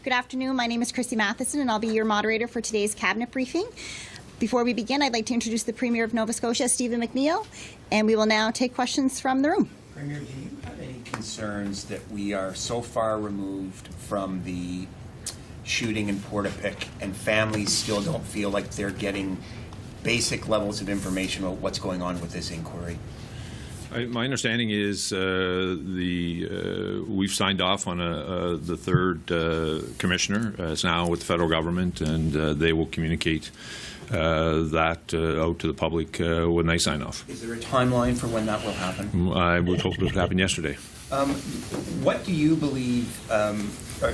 Good afternoon. My name is Chrissy Matheson, and I'll be your moderator for today's Cabinet briefing. Before we begin, I'd like to introduce the Premier of Nova Scotia, Stephen McNeil, and we will now take questions from the room. Premier, do you have any concerns that we are so far removed from the shooting in Portapic and families still don't feel like they're getting basic levels of information about what's going on with this inquiry? My understanding is we've signed off on the third commissioner. It's now with the federal government, and they will communicate that out to the public when they sign off. Is there a timeline for when that will happen? I would hope it would happen yesterday. What do you believe,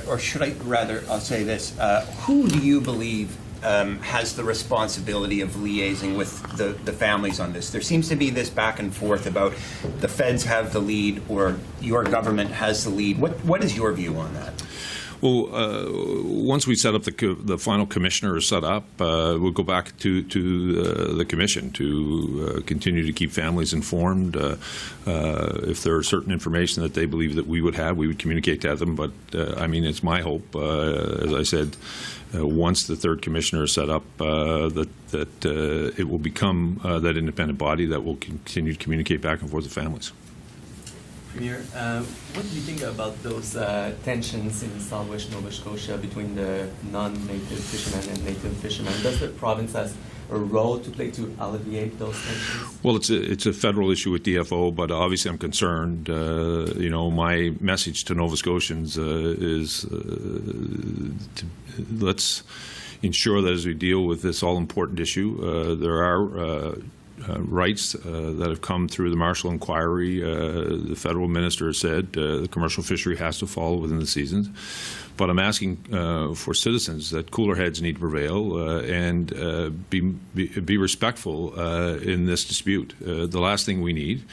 or should I rather, I'll say this, who do you believe has the responsibility of liaising with the families on this? There seems to be this back and forth about the feds have the lead or your government has the lead. What is your view on that? Well, once we set up the final commissioner is set up, we'll go back to the commission to continue to keep families informed. If there are certain information that they believe that we would have, we would communicate to them. But I mean, it's my hope, as I said, once the third commissioner is set up, that it will become that independent body that will continue to communicate back and forth to families. Premier, what do you think about those tensions in southwest Nova Scotia between the non-native fishermen and native fishermen? Does the province have a role to play to alleviate those tensions? Well, it's a federal issue with DFO, but obviously I'm concerned. You know, my message to Nova Scotians is let's ensure that as we deal with this all-important issue, there are rights that have come through the Marshall inquiry. The federal minister said the commercial fishery has to fall within the seasons. But I'm asking for citizens that cooler heads need to prevail and be respectful in this dispute. The last thing we need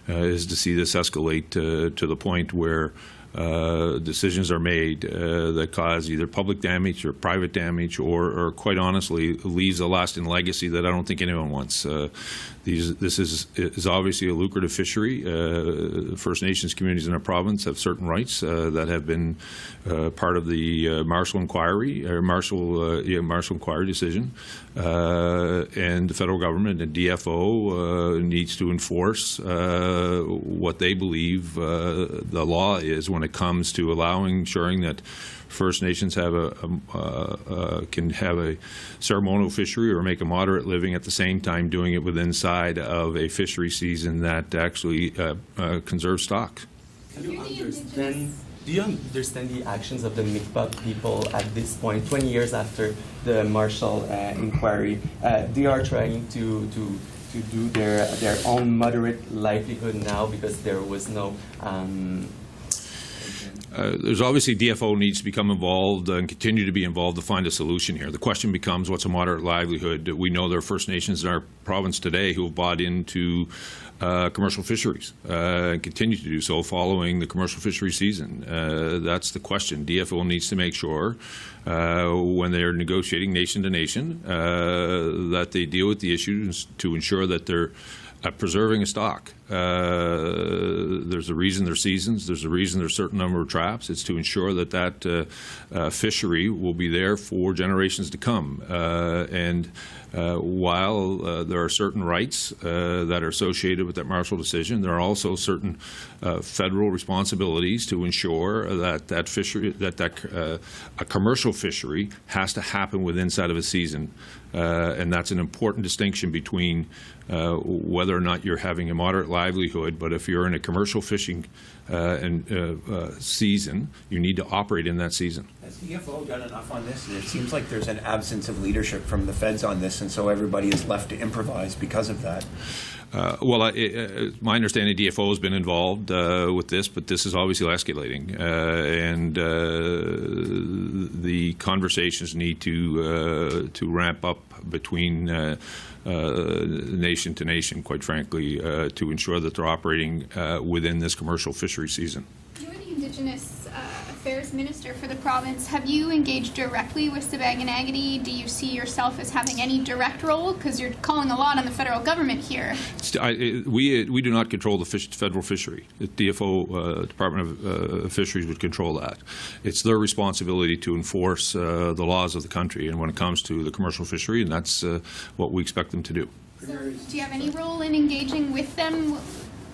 is to see this escalate to the point where decisions are made that cause either public damage or private damage or quite honestly leaves a lasting legacy that I don't think anyone wants. This is obviously a lucrative fishery. First Nations communities in our province have certain rights that have been part of the Marshall inquiry or Marshall inquiry decision, and the federal government and DFO needs to enforce what they believe the law is when it comes to ensuring that First Nations have can have a ceremonial fishery or make a moderate living at the same time doing it inside of a fishery season that actually conserves stock. Do you understand the actions of the Mikbak people at this point, 20 years after the Marshall inquiry? They are trying to do their own moderate livelihood now because there was no there's obviously DFO needs to become involved and continue to be involved to find a solution here. The question becomes, what's a moderate livelihood? We know there are First Nations in our province today who have bought into commercial fisheries and continue to do so following the commercial fishery season. That's the question. DFO needs to make sure when they are negotiating nation to nation that they deal with the issues to ensure that they're preserving a stock. There's a reason there's seasons. There's a reason there's a certain number of traps. It's to ensure that fishery will be there for generations to come. And while there are certain rights that are associated with that Marshall decision, there are also certain federal responsibilities to ensure that a commercial fishery has to happen within inside of a season. And that's an important distinction between whether or not you're having a moderate livelihood, but if you're in a commercial fishing season, you need to operate in that season. Has DFO done enough on this? It seems like there's an absence of leadership from the feds on this, and so everybody is left to improvise because of that. My understanding, DFO has been involved with this, but this is obviously escalating, and the conversations need to ramp up between nation to nation, quite frankly, to ensure that they're operating within this commercial fishery season. You are the Indigenous Affairs Minister for the province. Have you engaged directly with Sabang-Anagati? Do you see yourself as having any direct role? Because you're calling a lot on the federal government here. We do not control the federal fishery. The DFO, Department of Fisheries, would control that. It's their responsibility to enforce the laws of the country, and when it comes to the commercial fishery, and that's what we expect them to do. So, do you have any role in engaging with them?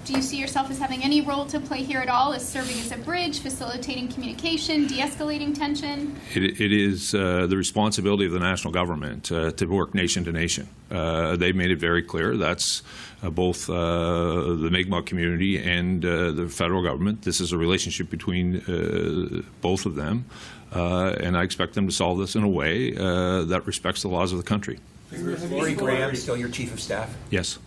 Do you see yourself as having any role to play here at all, as serving as a bridge, facilitating communication, de-escalating tension? It is the responsibility of the national government to work nation to nation. They've made it very clear. That's both the Mikbak community and the federal government. This is a relationship between both of them, and I expect them to solve this in a way that respects the laws of the country. Lori Graham, still your chief of staff? Yes.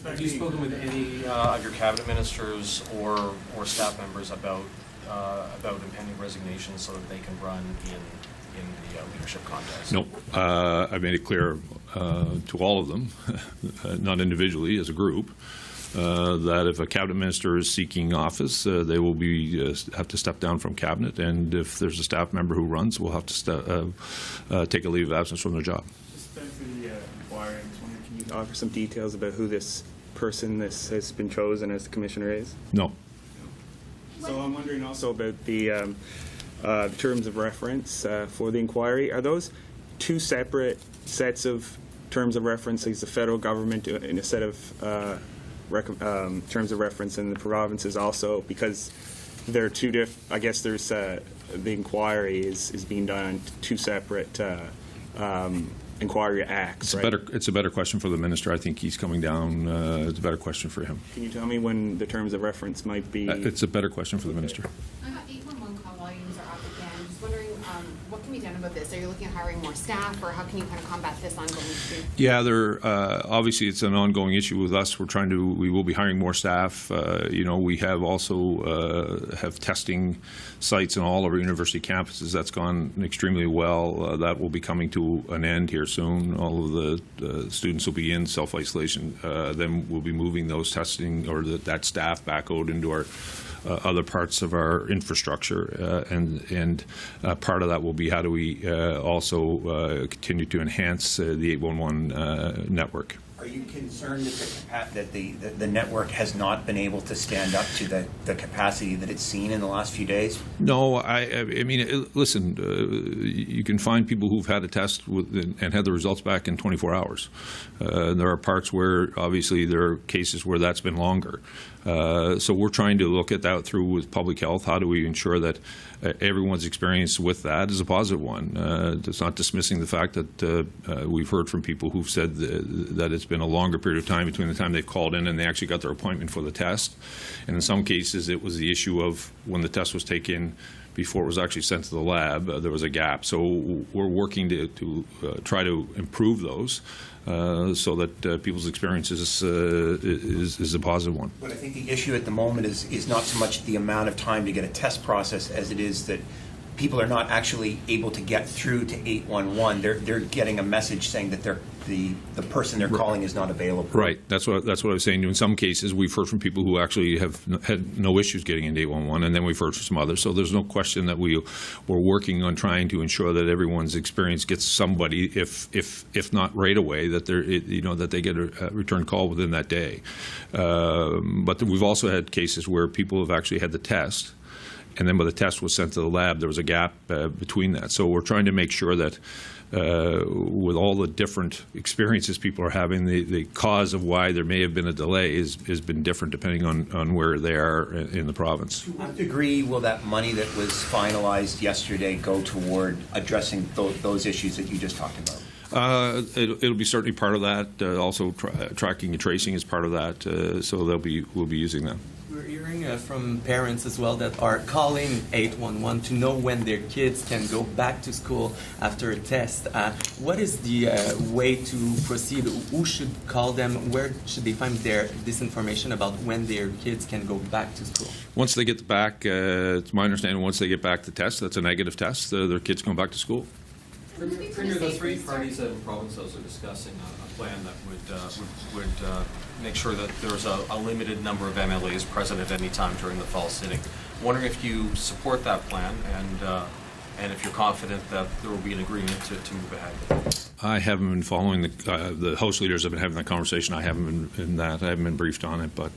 Have you spoken with any of your cabinet ministers or staff members about impending resignation so that they can run in the leadership contest? No. I made it clear to all of them, not individually, as a group, that if a cabinet minister is seeking office, they will have to step down from cabinet, and if there's a staff member who runs, will have to take a leave of absence from their job. Just back to the inquiry, I was wondering, can you offer some details about who this person this has been chosen as the commissioner is? No. So I'm wondering also about the terms of reference for the inquiry. Are those two separate sets of terms of reference? Is the federal government in a set of terms of reference, and the provinces also? Because there are two different. I guess there's the inquiry is being done on two separate inquiry acts. It's a better question for the minister. I think he's coming down. It's a better question for him. Can you tell me when the terms of reference might be? It's a better question for the minister. 811 call volumes are up again. Just wondering what can be done about this? Are you looking at hiring more staff, or how can you kind of combat this ongoing issue? Yeah, obviously it's an ongoing issue with us. We will be hiring more staff. We have also have testing sites in all of our university campuses. That's gone extremely well. That will be coming to an end here soon. All of the students will be in self-isolation. Then we'll be moving those testing or that staff back out into our other parts of our infrastructure, and part of that will be how do we also continue to enhance the 811 network. Are you concerned that the network has not been able to stand up to the capacity that it's seen in the last few days? No, I mean, listen, you can find people who've had a test and had the results back in 24 hours. There are parts where, obviously, there are cases where that's been longer. So we're trying to look at that through with public health. How do we ensure that everyone's experience with that is a positive one? It's not dismissing the fact that we've heard from people who've said that it's been a longer period of time between the time they've called in and they actually got their appointment for the test. And in some cases, it was the issue of when the test was taken before it was actually sent to the lab, there was a gap. So we're working to try to improve those so that people's experiences is a positive one. But I think the issue at the moment is not so much the amount of time to get a test process as it is that people are not actually able to get through to 811. They're getting a message saying that the person they're calling is not available. Right. That's what I was saying. In some cases, we've heard from people who actually have had no issues getting into 811, and then we've heard from some others. So there's no question that we're working on trying to ensure that everyone's experience gets somebody, if not right away, that they get a return call within that day. But we've also had cases where people have actually had the test, and then when the test was sent to the lab, there was a gap between that. So we're trying to make sure that with all the different experiences people are having, the cause of why there may have been a delay has been different depending on where they are in the province. To what degree will that money that was finalized yesterday go toward addressing those issues that you just talked about? It'll be certainly part of that. Also, tracking and tracing is part of that. So we'll be using that. We're hearing from parents as well that are calling 811 to know when their kids can go back to school after a test. What is the way to proceed? Who should call them? Where should they find this information about when their kids can go back to school? Once they get back, it's my understanding, once they get back the test, that's a negative test, their kids come back to school. Premier, the three parties in provinces are discussing a plan that would make sure that there's a limited number of MLAs present at any time during the fall sitting. wondering if you support that plan and if you're confident that there will be an agreement to move ahead. I haven't been following the House leaders have been having that conversation. I haven't been in that. I haven't been briefed on it, but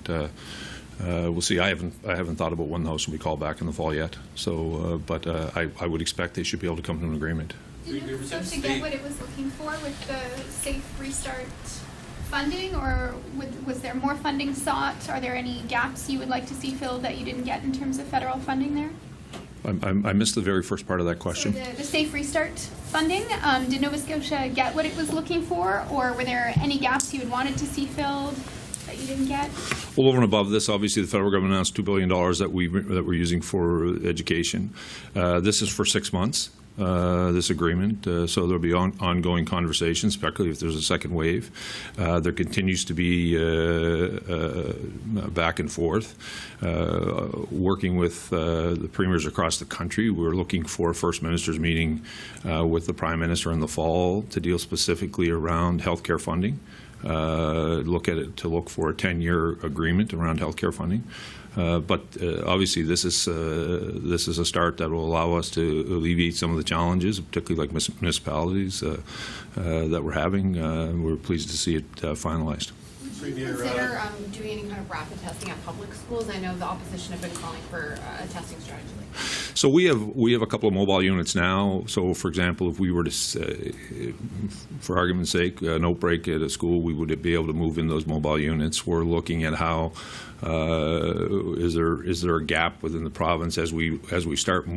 we'll see. I haven't thought about when the House will be called back in the fall yet. So, but I would expect they should be able to come to an agreement. Did Nova Scotia get what it was looking for with the Safe Restart funding, or was there more funding sought? Are there any gaps you would like to see filled that you didn't get in terms of federal funding there? I missed the very first part of that question. So the Safe Restart funding, did Nova Scotia get what it was looking for, or were there any gaps you had wanted to see filled that you didn't get? Well, over and above this, obviously the federal government announced $2 billion that we're using for education. This is for 6 months. This agreement, so there'll be ongoing conversations, particularly if there's a second wave. There continues to be back and forth. Working with the premiers across the country, we're looking for a First Minister's meeting with the Prime Minister in the fall to deal specifically around healthcare funding. Look for a 10-year agreement around healthcare funding. But obviously, this is a start that will allow us to alleviate some of the challenges, particularly like municipalities that we're having. We're pleased to see it finalized. Would you consider doing any kind of rapid testing at public schools? I know the opposition have been calling for a testing strategy like that. So we have a couple of mobile units now. So, for example, if we were to, for argument's sake, an outbreak at a school, we would be able to move in those mobile units. We're looking at how is there a gap within the province as we start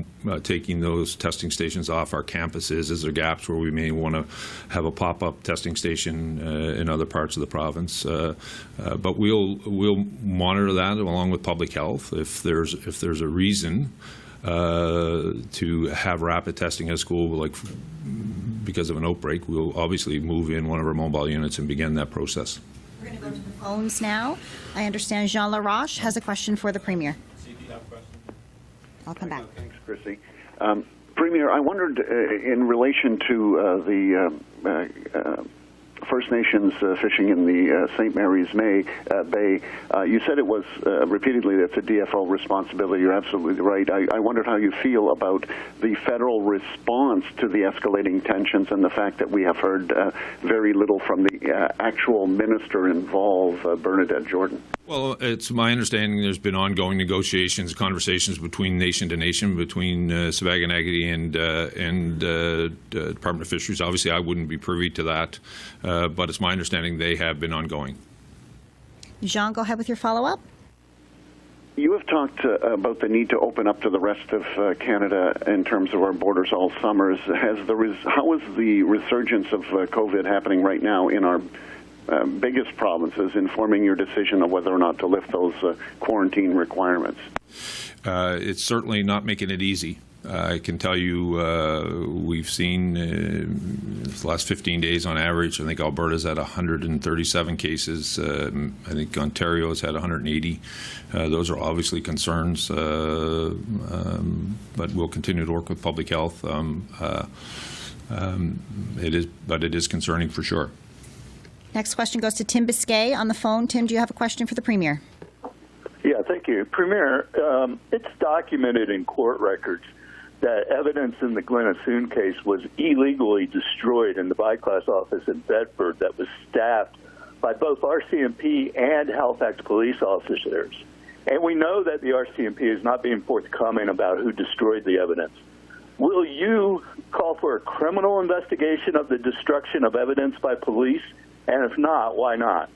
taking those testing stations off our campuses? Is there gaps where we may want to have a pop-up testing station in other parts of the province? But we'll monitor that along with public health. If there's a reason to have rapid testing at school, like because of an outbreak, we'll obviously move in one of our mobile units and begin that process. We're going to go to the phones now. I understand Jean Laroche has a question for the Premier. I'll come back. Thanks, Chrissy. Premier, I wondered in relation to the First Nations fishing in the St. Mary's Bay. You said it was repeatedly it's a DFO responsibility. You're absolutely right. I wondered how you feel about the federal response to the escalating tensions and the fact that we have heard very little from the actual minister involved, Bernadette Jordan. Well, it's my understanding there's been ongoing negotiations, conversations between nation to nation, between Sabaganagadie and Department of Fisheries. Obviously, I wouldn't be privy to that, but it's my understanding they have been ongoing. Jean, go ahead with your follow-up. You have talked about the need to open up to the rest of Canada in terms of our borders all summers. How is the resurgence of COVID happening right now in our biggest provinces informing your decision of whether or not to lift those quarantine requirements? It's certainly not making it easy. I can tell you we've seen the last 15 days on average, I think Alberta's had 137 cases. I think Ontario has had 180. Those are obviously concerns, but we'll continue to work with public health. It is concerning for sure. Next question goes to Tim Biscay on the phone. Tim, do you have a question for the Premier? Yeah, thank you. Premier, it's documented in court records that evidence in the Glenassoon case was illegally destroyed in the byclass office in Bedford that was staffed by both RCMP and Halifax police officers. And we know that the RCMP is not being forthcoming about who destroyed the evidence. Will you call for a criminal investigation of the destruction of evidence by police? And if not, why not?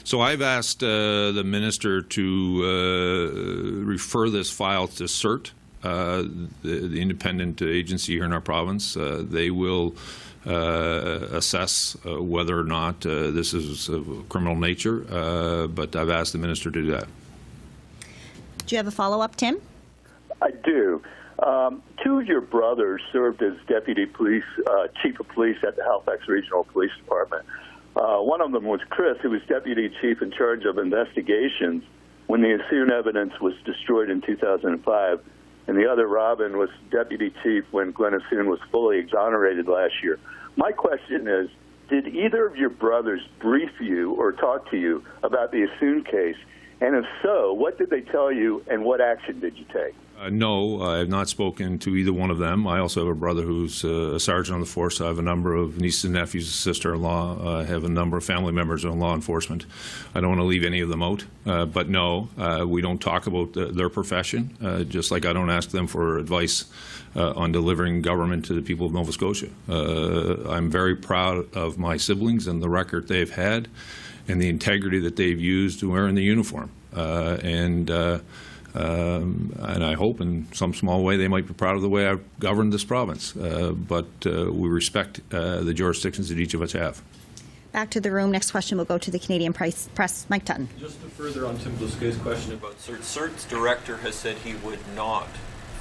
So I've asked the minister to refer this file to CERT, the independent agency here in our province. They will assess whether or not this is of criminal nature, but I've asked the minister to do that. Do you have a follow-up, Tim? I do. Two of your brothers served as deputy police, chief of police at the Halifax Regional Police Department. One of them was Chris, who was deputy chief in charge of investigations when the Assoon evidence was destroyed in 2005. And the other, Robin, was deputy chief when Glen Assoon was fully exonerated last year. My question is, did either of your brothers brief you or talk to you about the Assoon case? And if so, what did they tell you and what action did you take? No, I have not spoken to either one of them. I also have a brother who's a sergeant on the force. I have a number of nieces and nephews, a sister-in-law. I have a number of family members in law enforcement. I don't want to leave any of them out. But no, we don't talk about their profession, just like I don't ask them for advice on delivering government to the people of Nova Scotia. I'm very proud of my siblings and the record they've had and the integrity that they've used wearing the uniform. And I hope in some small way they might be proud of the way I've governed this province. But we respect the jurisdictions that each of us have. Back to the room. Next question will go to the Canadian Press. Mike Tutton. Just to further on Tim Biscay's question about CERT. CERT's director has said he would not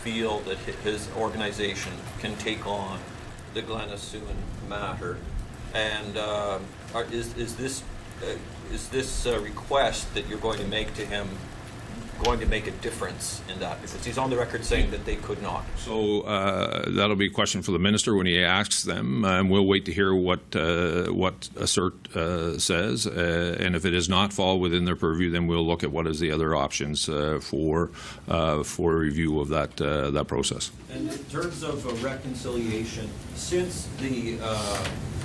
feel that his organization can take on the Glenassoon matter. And is this request that you're going to make to him going to make a difference in that? Because he's on the record saying that they could not. So that'll be a question for the minister when he asks them, and we'll wait to hear what CERT says. And if it does not fall within their purview, then we'll look at what is the other options for review of that process. And in terms of reconciliation, since the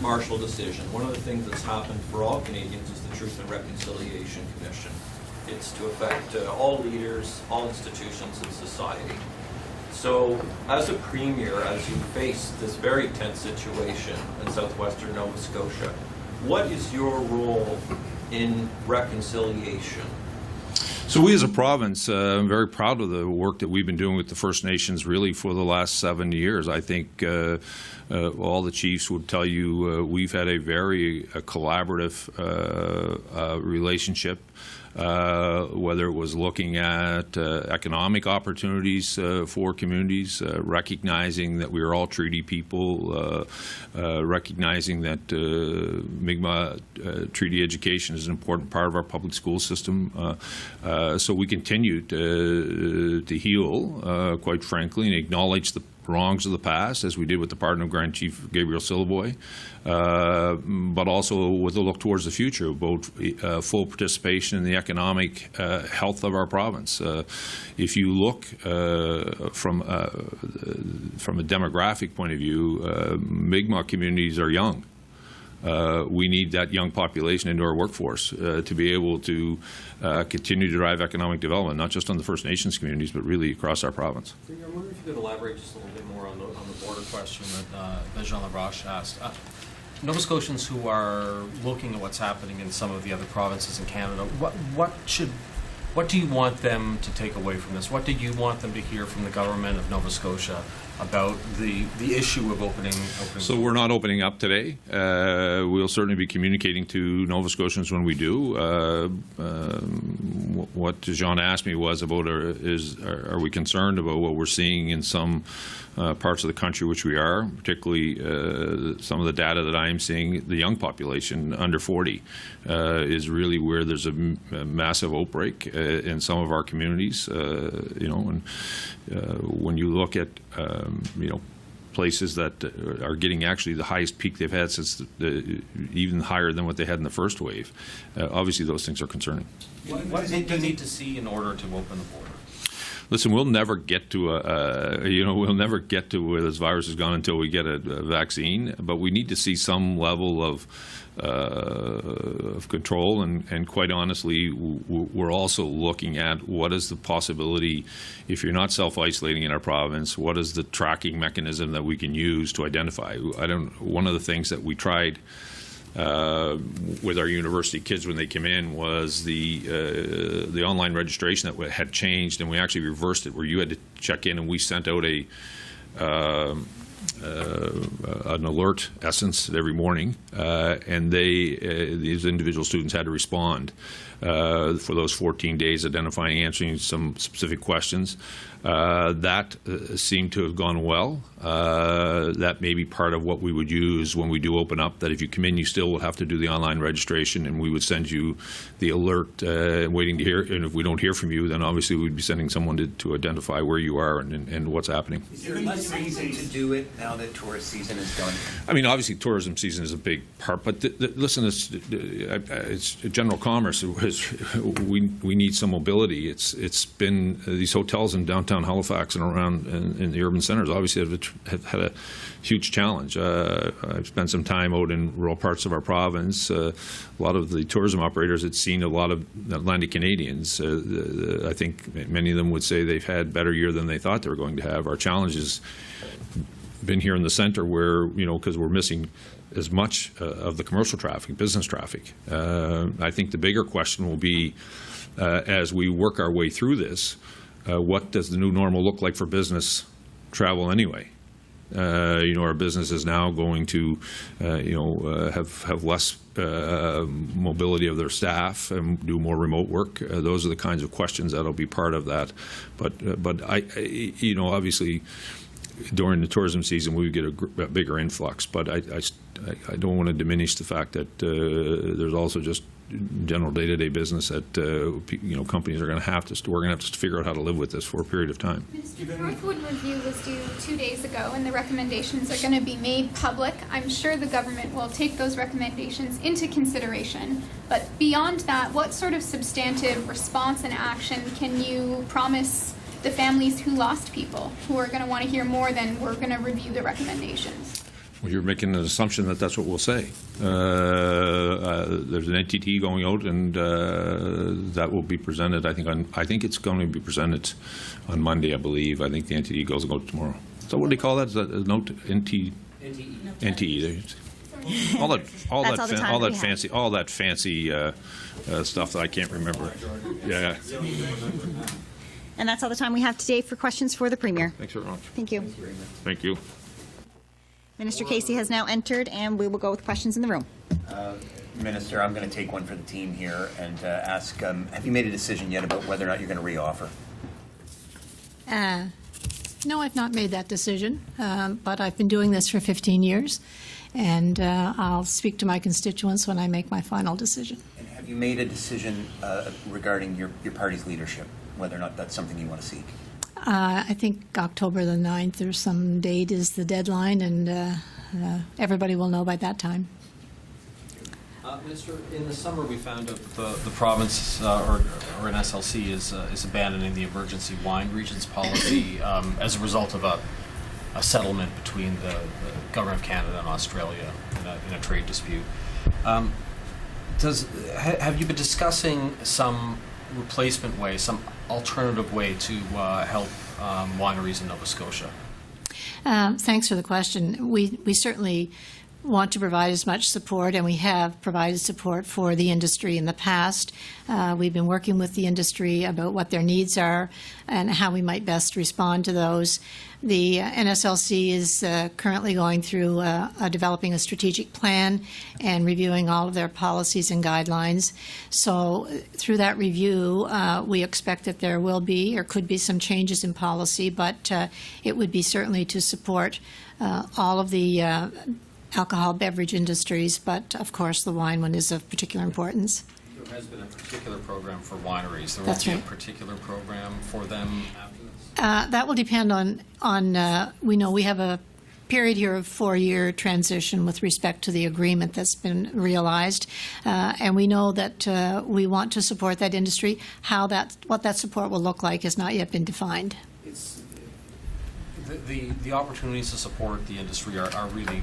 Marshall decision, one of the things that's happened for all Canadians is the Truth and Reconciliation Commission. It's to affect all leaders, all institutions in society. So, as a premier, as you face this very tense situation in southwestern Nova Scotia, what is your role in reconciliation? So we as a province, I'm very proud of the work that we've been doing with the First Nations really for the last 7 years. I think all the chiefs would tell you we've had a very collaborative relationship. Whether it was looking at economic opportunities for communities, recognizing that we are all treaty people, recognizing that Mi'kmaq treaty education is an important part of our public school system. So we continue to heal, quite frankly, and acknowledge the wrongs of the past, as we did with the pardon of Grand Chief Gabriel Syliboy, but also with a look towards the future about full participation in the economic health of our province. If you look from a demographic point of view, Mi'kmaq communities are young. We need that young population into our workforce to be able to continue to drive economic development, not just on the First Nations communities, but really across our province. I wonder if you could elaborate just a little bit more on the border question that Jean Laroche asked. Nova Scotians who are looking at what's happening in some of the other provinces in Canada, what do you want them to take away from this? What do you want them to hear from the government of Nova Scotia about the issue of opening? So we're not opening up today. We'll certainly be communicating to Nova Scotians when we do. What Jean asked me was about are we concerned about what we're seeing in some parts of the country, which we are, particularly some of the data that I'm seeing, the young population under 40 is really where there's a massive outbreak in some of our communities. And when you look at places that are getting actually the highest peak they've had since even higher than what they had in the first wave, obviously those things are concerning. What do you need to see in order to open the border? Listen, we'll never get to we'll never get to where this virus has gone until we get a vaccine. But we need to see some level of control, and quite honestly, we're also looking at what is the possibility, if you're not self-isolating in our province, what is the tracking mechanism that we can use to identify? One of the things that we tried with our university kids when they came in was the online registration that had changed, and we actually reversed it, where you had to check in and we sent out an alert, essence, every morning, and these individual students had to respond for those 14 days, identifying, answering some specific questions. That seemed to have gone well. That may be part of what we would use when we do open up, that if you come in, you still will have to do the online registration, and we would send you the alert waiting to hear. And if we don't hear from you, then obviously we'd be sending someone to identify where you are and what's happening. Is there any reason to do it now that tourist season is done? I mean, obviously, tourism season is a big part, but listen, it's general commerce. We need some mobility. It's been these hotels in downtown Halifax and around in the urban centers obviously have had a huge challenge. I've spent some time out in rural parts of our province. A lot of the tourism operators had seen a lot of Atlantic Canadians. I think many of them would say they've had a better year than they thought they were going to have. Our challenge has been here in the center where, because we're missing as much of the commercial traffic, business traffic. I think the bigger question will be, as we work our way through this, what does the new normal look like for business travel anyway? Our business is now going to, have less mobility of their staff and do more remote work. Those are the kinds of questions that'll be part of that. But obviously, during the tourism season, we get a bigger influx. But I don't want to diminish the fact that there's also just general day-to-day business that companies are going to have to. We're going to have to figure out how to live with this for a period of time. The Northwood review was due 2 days ago, and the recommendations are going to be made public. I'm sure the government will take those recommendations into consideration. But beyond that, what sort of substantive response and action can you promise the families who lost people, who are going to want to hear more than we're going to review the recommendations? Well, you're making an assumption that that's what we'll say. There's an NTT going out, and that will be presented. I think it's going to be presented on Monday, I believe. I think the NTT goes out tomorrow. So what do they call that? Is that a note? NTE. All that fancy stuff that I can't remember. Yeah. And that's all the time we have today for questions for the Premier. Thanks very much. Thank you. Thank you. Minister Casey has now entered, and we will go with questions in the room. Minister, I'm going to take one for the team here and ask, have you made a decision yet about whether or not you're going to reoffer? No, I've not made that decision, but I've been doing this for 15 years, and I'll speak to my constituents when I make my final decision. And have you made a decision regarding your party's leadership, whether or not that's something you want to seek? I think October the 9th or some date is the deadline, and everybody will know by that time. Minister, in the summer we found out the province or an SLC is abandoning the emergency wine regions policy as a result of a settlement between the Government of Canada and Australia in a trade dispute. Have you been discussing some replacement way, some alternative way to help wineries in Nova Scotia? Thanks for the question. We certainly want to provide as much support, and we have provided support for the industry in the past. We've been working with the industry about what their needs are and how we might best respond to those. The NSLC is currently going through developing a strategic plan and reviewing all of their policies and guidelines. So through that review, we expect that there will be or could be some changes in policy, but it would be certainly to support all of the alcohol beverage industries, but of course the wine one is of particular importance. There has been a particular program for wineries. There That's won't right. be a particular program for them after this? That will depend on we know we have a period here of 4-year transition with respect to the agreement that's been realized, and we know that we want to support that industry. What that support will look like has not yet been defined. The opportunities to support the industry are really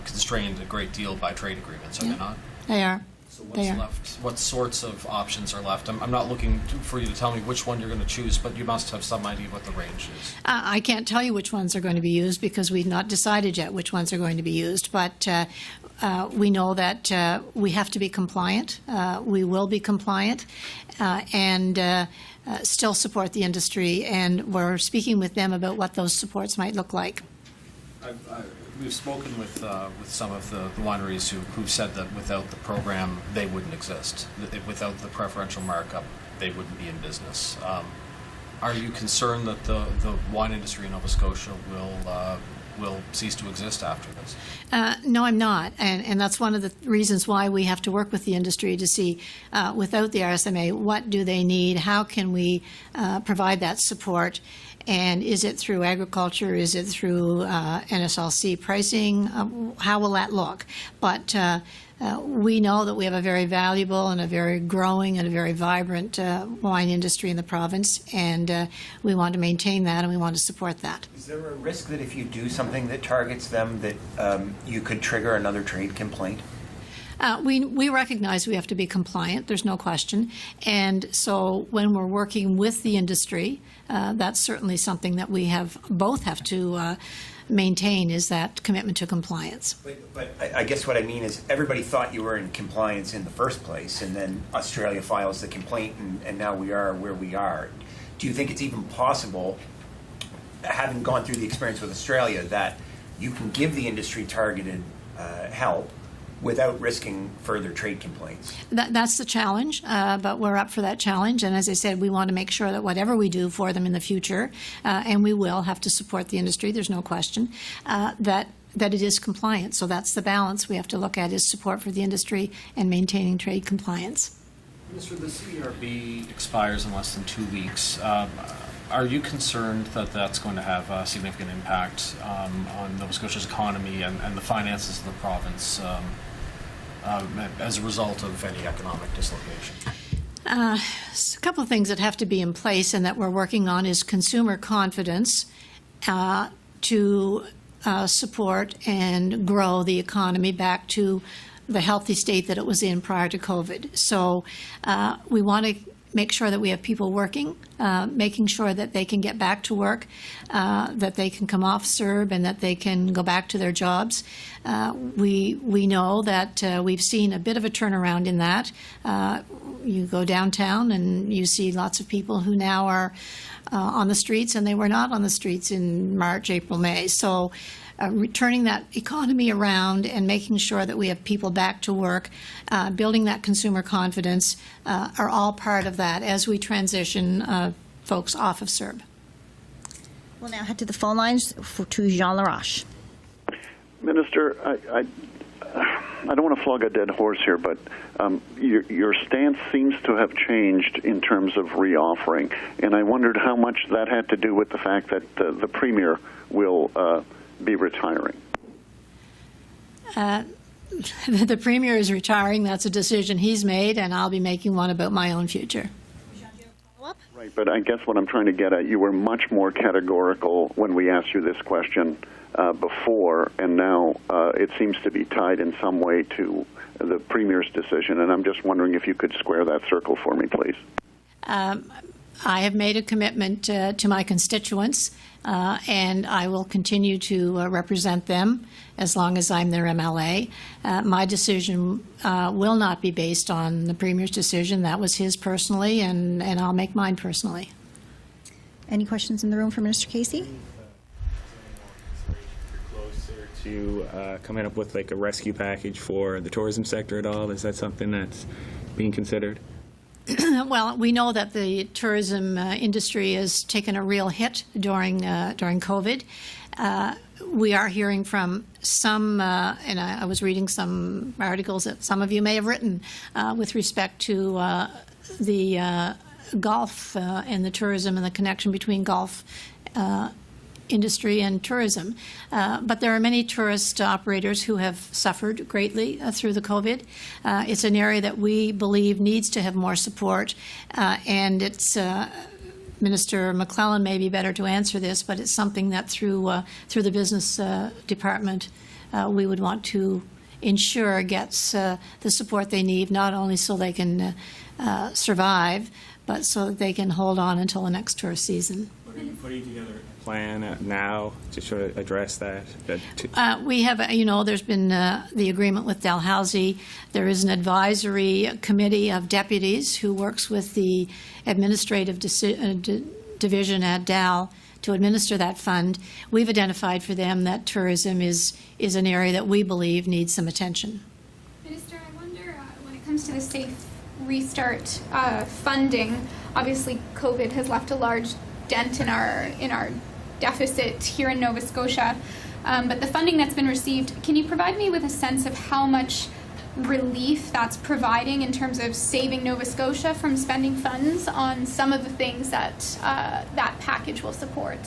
constrained a great deal by trade agreements, are they not? They are. So what's left? What sorts of options are left? I'm not looking for you to tell me which one you're going to choose, but you must have some idea what the range is. I can't tell you which ones are going to be used because we've not decided yet which ones are going to be used, but we know that we have to be compliant. We will be compliant and still support the industry, and we're speaking with them about what those supports might look like. We've spoken with some of the wineries who've said that without the program, they wouldn't exist. Without the preferential markup, they wouldn't be in business. Are you concerned that the wine industry in Nova Scotia will cease to exist after this? No, I'm not, and that's one of the reasons why we have to work with the industry to see, without the RSMA, what do they need, how can we provide that support, And is it through agriculture? Is it through NSLC pricing? How will that look? But we know that we have a very valuable and a very growing and a very vibrant wine industry in the province, and we want to maintain that and we want to support that. Is there a risk that if you do something that targets them, that you could trigger another trade complaint? We recognize we have to be compliant, there's no question. And so when we're working with the industry, that's certainly something that we both have to maintain, is that commitment to compliance. But I guess what I mean is everybody thought you were in compliance in the first place, and then Australia files the complaint, and now we are where we are. Do you think it's even possible, having gone through the experience with Australia, that you can give the industry targeted help without risking further trade complaints? That's the challenge, but we're up for that challenge. And as I said, we want to make sure that whatever we do for them in the future, and we will have to support the industry, there's no question, that it is compliant. So that's the balance we have to look at, is support for the industry and maintaining trade compliance. Minister, the CERB expires in less than 2 weeks. Are you concerned that that's going to have a significant impact on Nova Scotia's economy and the finances of the province as a result of any economic dislocation? A couple of things that have to be in place and that we're working on is consumer confidence to support and grow the economy back to the healthy state that it was in prior to COVID. So we want to make sure that we have people working, making sure that they can get back to work, that they can come off CERB and that they can go back to their jobs. We know that we've seen a bit of a turnaround in that. You go downtown and you see lots of people who now are on the streets, and they were not on the streets in March, April, May. So turning that economy around and making sure that we have people back to work, building that consumer confidence are all part of that as we transition folks off of CERB. We'll now head to the phone lines to Jean Laroche. Minister, I don't want to flog a dead horse here, but your stance seems to have changed in terms of reoffering, and I wondered how much that had to do with the fact that the Premier will be retiring. The Premier is retiring. That's a decision he's made, and I'll be making one about my own future. Right, but I guess what I'm trying to get at, you were much more categorical when we asked you this question before, and now it seems to be tied in some way to the Premier's decision, and I'm just wondering if you could square that circle for me, please. I have made a commitment to my constituents, and I will continue to represent them as long as I'm their MLA. My decision will not be based on the Premier's decision. That was his personally, and I'll make mine personally. Any questions in the room for Minister Casey? Closer to coming up with like a rescue package for the tourism sector at all? Is that something that's being considered? Well, we know that the tourism industry has taken a real hit during COVID. We are hearing from some, and I was reading some articles that some of you may have written with respect to the golf and the tourism and the connection between golf industry and tourism. But there are many tourist operators who have suffered greatly through the COVID. It's an area that we believe needs to have more support, and it's Minister McClellan may be better to answer this, but it's something that through the business department we would want to ensure gets the support they need, not only so they can survive, but so that they can hold on until the next tourist season. What are you putting together a plan now to sort of address that? We have, there's been the agreement with Dalhousie. There is an advisory committee of deputies who works with the administrative division at Dal to administer that fund. We've identified for them that tourism is an area that we believe needs some attention. Minister, I wonder when it comes to the Safe Restart funding, obviously COVID has left a large dent in our deficit here in Nova Scotia, but the funding that's been received, can you provide me with a sense of how much relief that's providing in terms of saving Nova Scotia from spending funds on some of the things that that package will support?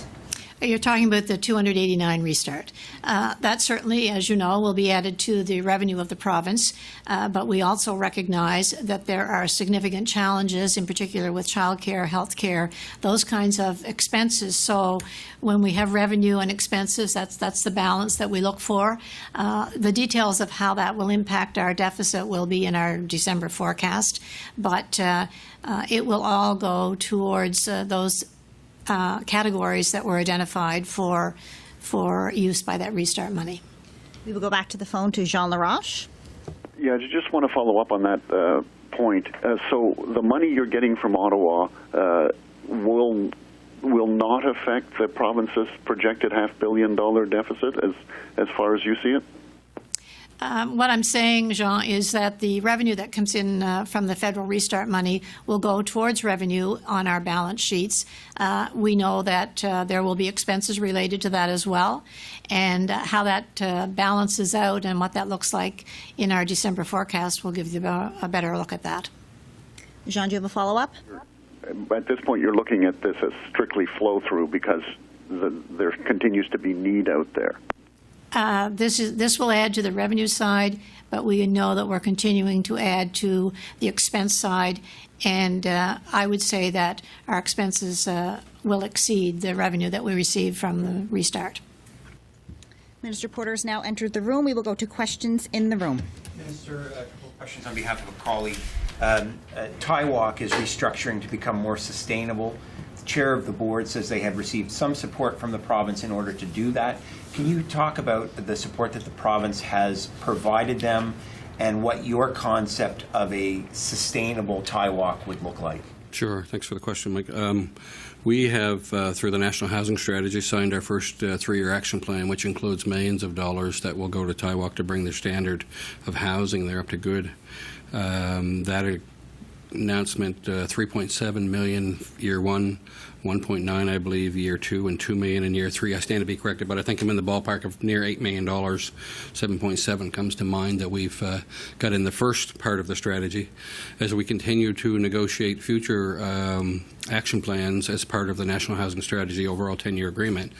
You're talking about the 289 restart. That certainly, as you know, will be added to the revenue of the province, but we also recognize that there are significant challenges, in particular with childcare, healthcare, those kinds of expenses. So when we have revenue and expenses, that's the balance that we look for. The details of how that will impact our deficit will be in our December forecast, but it will all go towards those categories that were identified for use by that restart money. We will go back to the phone to Jean Laroche. Yeah, I just want to follow up on that point. So the money you're getting from Ottawa will not affect the province's projected $500 million deficit as far as you see it? What I'm saying, Jean, is that the revenue that comes in from the federal restart money will go towards revenue on our balance sheets. We know that there will be expenses related to that as well, and how that balances out and what that looks like in our December forecast will give you a better look at that. Jean, do you have a follow-up? At this point, you're looking at this as strictly flow-through because there continues to be need out there. This will add to the revenue side, but we know that we're continuing to add to the expense side, and I would say that our expenses will exceed the revenue that we receive from the restart. Minister Porter has now entered the room. We will go to questions in the room. Minister, a couple of questions on behalf of a colleague. Taiwak is restructuring to become more sustainable. The chair of the board says they have received some support from the province in order to do that. Can you talk about the support that the province has provided them and what your concept of a sustainable Taiwak would look like? Sure. Thanks for the question, Mike. We have, through the National Housing Strategy, signed our first three-year action plan, which includes millions of dollars that will go to Taiwak to bring their standard of housing there up to good. That announcement, $3.7 million year one, 1.9 I believe year two, and $2 million in year three. I stand to be corrected, but I think I'm in the ballpark of near $8 million. 7.7 comes to mind that we've got in the first part of the strategy. As we continue to negotiate future action plans as part of the National Housing Strategy overall 10-year agreement,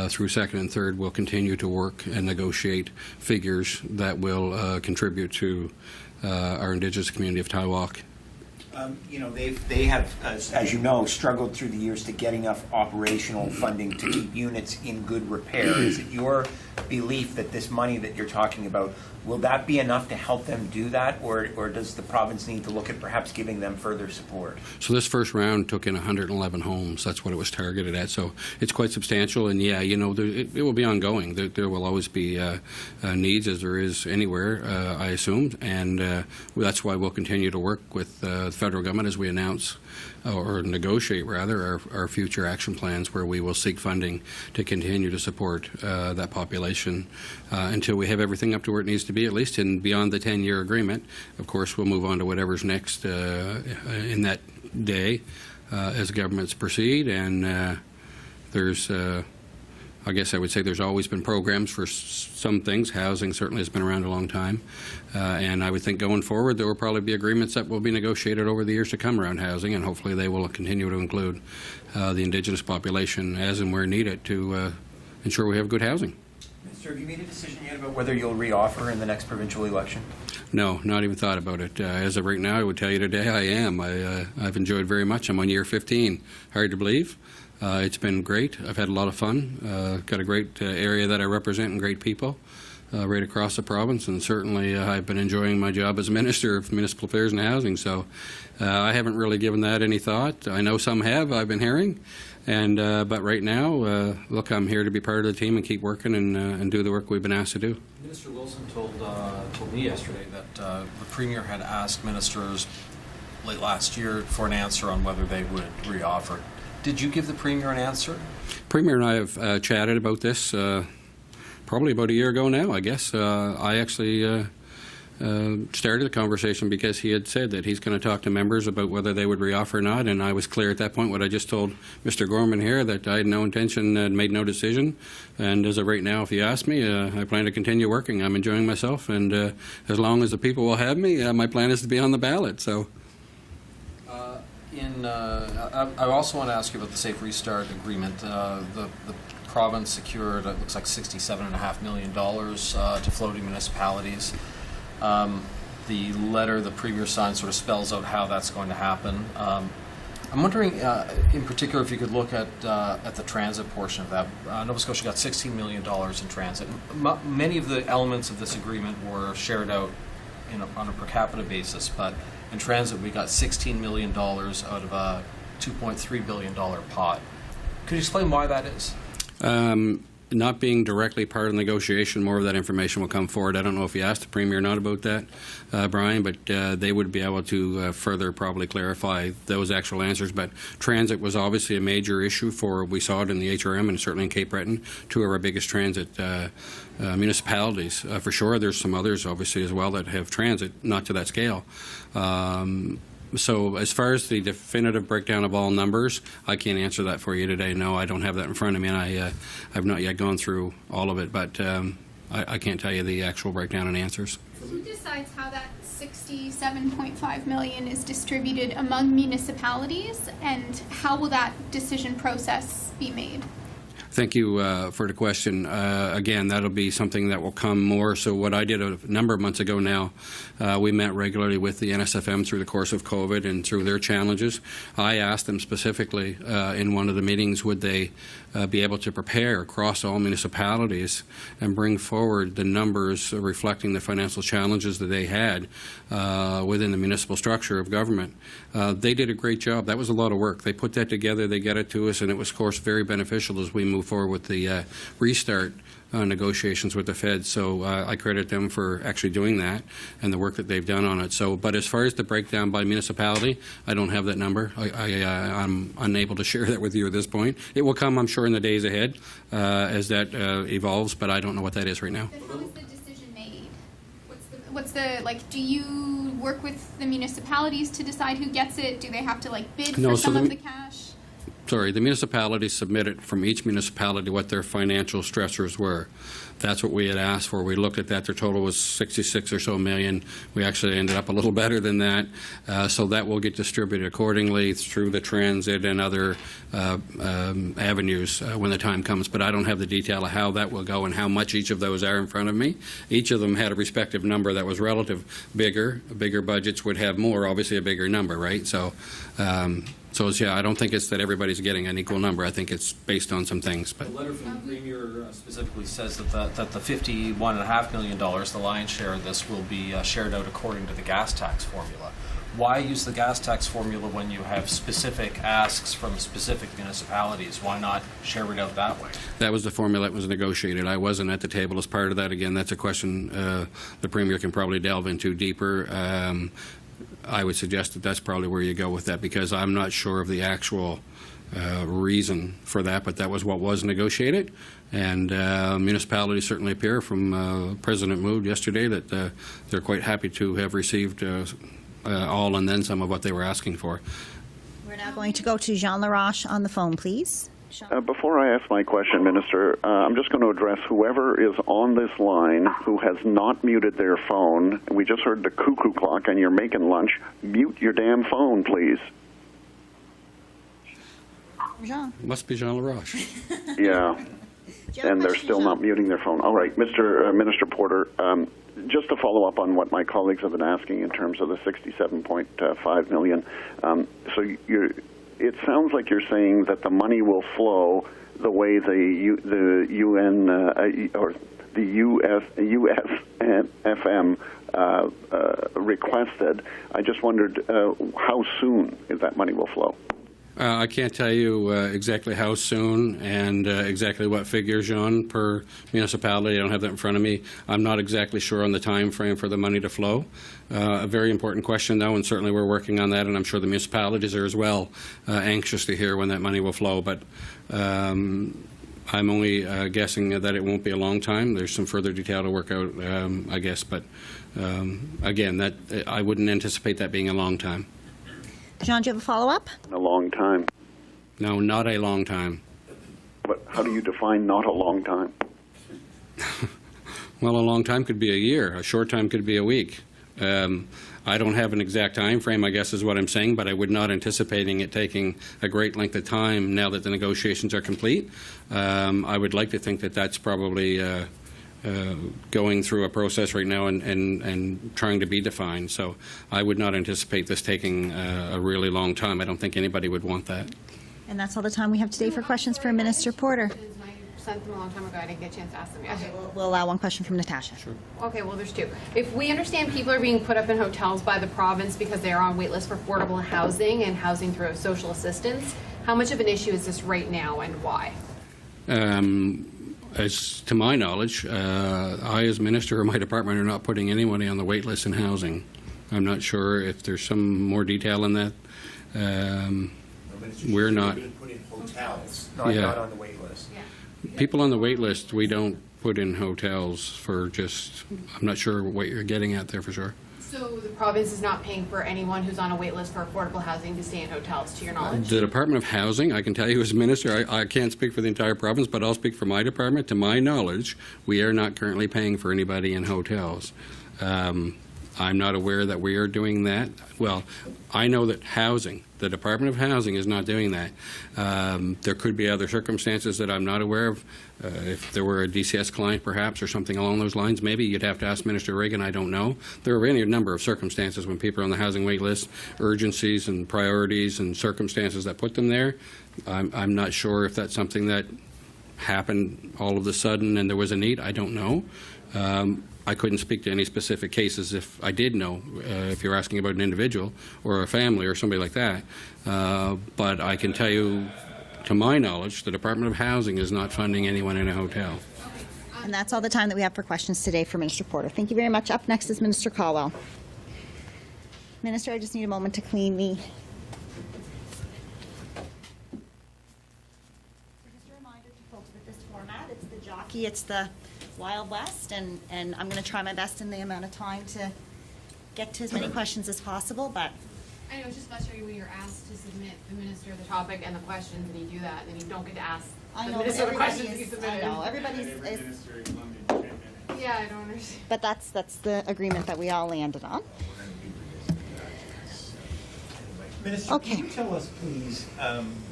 through second and third, we'll continue to work and negotiate figures that will contribute to our Indigenous community of Taiwak. They have, as you know, struggled through the years to get enough operational funding to keep units in good repair. Is it your belief that this money that you're talking about, will that be enough to help them do that, or does the province need to look at perhaps giving them further support? So this first round took in 111 homes. That's what it was targeted at. So it's quite substantial, and yeah, it will be ongoing. There will always be needs, as there is anywhere, I assume, and that's why we'll continue to work with the federal government as we announce or negotiate, rather, our future action plans, where we will seek funding to continue to support that population until we have everything up to where it needs to be, at least in beyond the 10-year agreement. Of course, we'll move on to whatever's next in that day as governments proceed, and there's I guess I would say there's always been programs for some things. Housing certainly has been around a long time. And I would think going forward there will probably be agreements that will be negotiated over the years to come around housing, and hopefully they will continue to include the Indigenous population as and where needed to ensure we have good housing. Minister, have you made a decision yet about whether you'll reoffer in the next provincial election? No, not even thought about it. As of right now, I would tell you today I am. I've enjoyed very much. I'm on year 15. Hard to believe. It's been great. I've had a lot of fun. Got a great area that I represent and great people right across the province, and certainly I've been enjoying my job as Minister of Municipal Affairs and Housing, so I haven't really given that any thought. I know some have, I've been hearing, and but right now, look, I'm here to be part of the team and keep working and do the work we've been asked to do. Minister Wilson told me yesterday that the Premier had asked ministers late last year for an answer on whether they would reoffer. Did you give the Premier an answer? Premier and I have chatted about this probably about a year ago now, I guess. I actually started the conversation because he had said that he's going to talk to members about whether they would reoffer or not, and I was clear at that point what I just told Mr. Gorman here, that I had no intention and made no decision. And as of right now, if you ask me, I plan to continue working. I'm enjoying myself, and as long as the people will have me, my plan is to be on the ballot. So. I also want to ask you about the Safe Restart Agreement. The province secured, it looks like $67.5 million to floating municipalities. The letter the Premier signed sort of spells out how that's going to happen. I'm wondering, in particular, if you could look at the transit portion of that. Nova Scotia got $16 million in transit. Many of the elements of this agreement were shared out on a per capita basis, but in transit we got $16 million out of a $2.3 billion pot. Could you explain why that is? Not being directly part of the negotiation, more of that information will come forward. I don't know if you asked the Premier or not about that, Brian, but they would be able to further probably clarify those actual answers. But transit was obviously a major issue for, we saw it in the HRM and certainly in Cape Breton, two of our biggest transit municipalities. For sure, there's some others obviously as well that have transit, not to that scale. So as far as the definitive breakdown of all numbers, I can't answer that for you today. No, I don't have that in front of me, and I've not yet gone through all of it, but I can't tell you the actual breakdown and answers. Who decides how that $67.5 million is distributed among municipalities, and how will that decision process be made? Thank you for the question. Again, that'll be something that will come more. So what I did a number of months ago now, we met regularly with the NSFM through the course of COVID and through their challenges. I asked them specifically in one of the meetings, would they be able to prepare across all municipalities and bring forward the numbers reflecting the financial challenges that they had within the municipal structure of government. They did a great job. That was a lot of work. They put that together, they got it to us, and it was, of course, very beneficial as we move forward with the restart negotiations with the Fed. So I credit them for actually doing that and the work that they've done on it. So, but as far as the breakdown by municipality, I don't have that number. I'm unable to share that with you at this point. It will come, I'm sure, in the days ahead as that evolves, but I don't know what that is right now. Then how is the decision made? Do you work with the municipalities to decide who gets it? Do they have to bid for some of the cash? Sorry, the municipalities submitted from each municipality what their financial stressors were. That's what we had asked for. We looked at that. Their total was 66 or so million. We actually ended up a little better than that. So that will get distributed accordingly through the transit and other avenues when the time comes. But I don't have the detail of how that will go and how much each of those are in front of me. Each of them had a respective number that was relative bigger. Bigger budgets would have more, obviously a bigger number, right? So, yeah, I don't think it's that everybody's getting an equal number. I think it's based on some things. But the letter from the Premier specifically says that the $51.5 million, the lion's share of this, will be shared out according to the gas tax formula. Why use the gas tax formula when you have specific asks from specific municipalities? Why not share it out that way? That was the formula that was negotiated. I wasn't at the table as part of that. Again, that's a question the Premier can probably delve into deeper. I would suggest that that's probably where you go with that, because I'm not sure of the actual reason for that, but that was what was negotiated. And municipalities certainly appear from President Mood yesterday that they're quite happy to have received all and then some of what they were asking for. We're now going to go to Jean Laroche on the phone, please. Before I ask my question, Minister, I'm just going to address whoever is on this line who has not muted their phone. We just heard the cuckoo clock and you're making lunch. Mute your damn phone, please. Jean. Must be Jean Laroche. Yeah. And they're still not muting their phone. All right, Minister Porter, just to follow up on what my colleagues have been asking in terms of the $67.5 million. It sounds like you're saying that the money will flow the way the UN or the USFM requested. I just wondered how soon that money will flow. I can't tell you exactly how soon and exactly what figures, Jean, per municipality. I don't have that in front of me. I'm not exactly sure on the time frame for the money to flow. A very important question, though, and certainly we're working on that, and I'm sure the municipalities are as well anxious to hear when that money will flow. But I'm only guessing that it won't be a long time. There's some further detail to work out, I guess, but again, that I wouldn't anticipate that being a long time. Jean, do you have a follow-up? A long time. No, not a long time. But how do you define not a long time? Well, a long time could be a year. A short time could be a week. I don't have an exact time frame, I guess is what I'm saying, but I would not anticipating it taking a great length of time now that the negotiations are complete. I would like to think that that's probably going through a process right now and trying to be defined. So I would not anticipate this taking a really long time. I don't think anybody would want that. And that's all the time we have today for questions for Minister Porter. I sent them a long time ago. I didn't get a chance to ask them yet. Okay, we'll allow one question from Natasha. Sure. Okay, well, there's two. If we understand people are being put up in hotels by the province because they are on wait lists for affordable housing and housing through social assistance, how much of an issue is this right now and why? As to my knowledge, I as Minister or my department are not putting anybody on the wait list in housing. I'm not sure if there's some more detail in that. We're not. Put in hotels, not on the wait list. Yeah. People on the wait list, we don't put in hotels for just, I'm not sure what you're getting at there for sure. So the province is not paying for anyone who's on a wait list for affordable housing to stay in hotels, to your knowledge? The Department of Housing, I can tell you as Minister, I can't speak for the entire province, but I'll speak for my department. To my knowledge, we are not currently paying for anybody in hotels. I'm not aware that we are doing that. Well, I know that housing, the Department of Housing is not doing that. There could be other circumstances that I'm not aware of. If there were a DCS client, perhaps, or something along those lines, maybe you'd have to ask Minister Reagan. I don't know. There are any number of circumstances when people are on the housing wait list, urgencies and priorities and circumstances that put them there. I'm not sure if that's something that happened all of a sudden and there was a need. I don't know. I couldn't speak to any specific cases if I did know, if you're asking about an individual or a family or somebody like that. But I can tell you, to my knowledge, the Department of Housing is not funding anyone in a hotel. And that's all the time that we have for questions today for Minister Porter. Thank you very much. Up next is Minister Caldwell. Minister, I just need a moment to clean the... Just a reminder to folks with this format, it's the jockey, it's the Wild West, and I'm going to try my best in the amount of time to get to as many questions as possible, but... I know, it's just frustrating when you're asked to submit the minister the topic and the questions, and you do that, and then you don't get to ask the minister the questions you submitted. I know, everybody's... Yeah, I don't understand. But that's the agreement that we all landed on. Minister, Okay. can you tell us, please,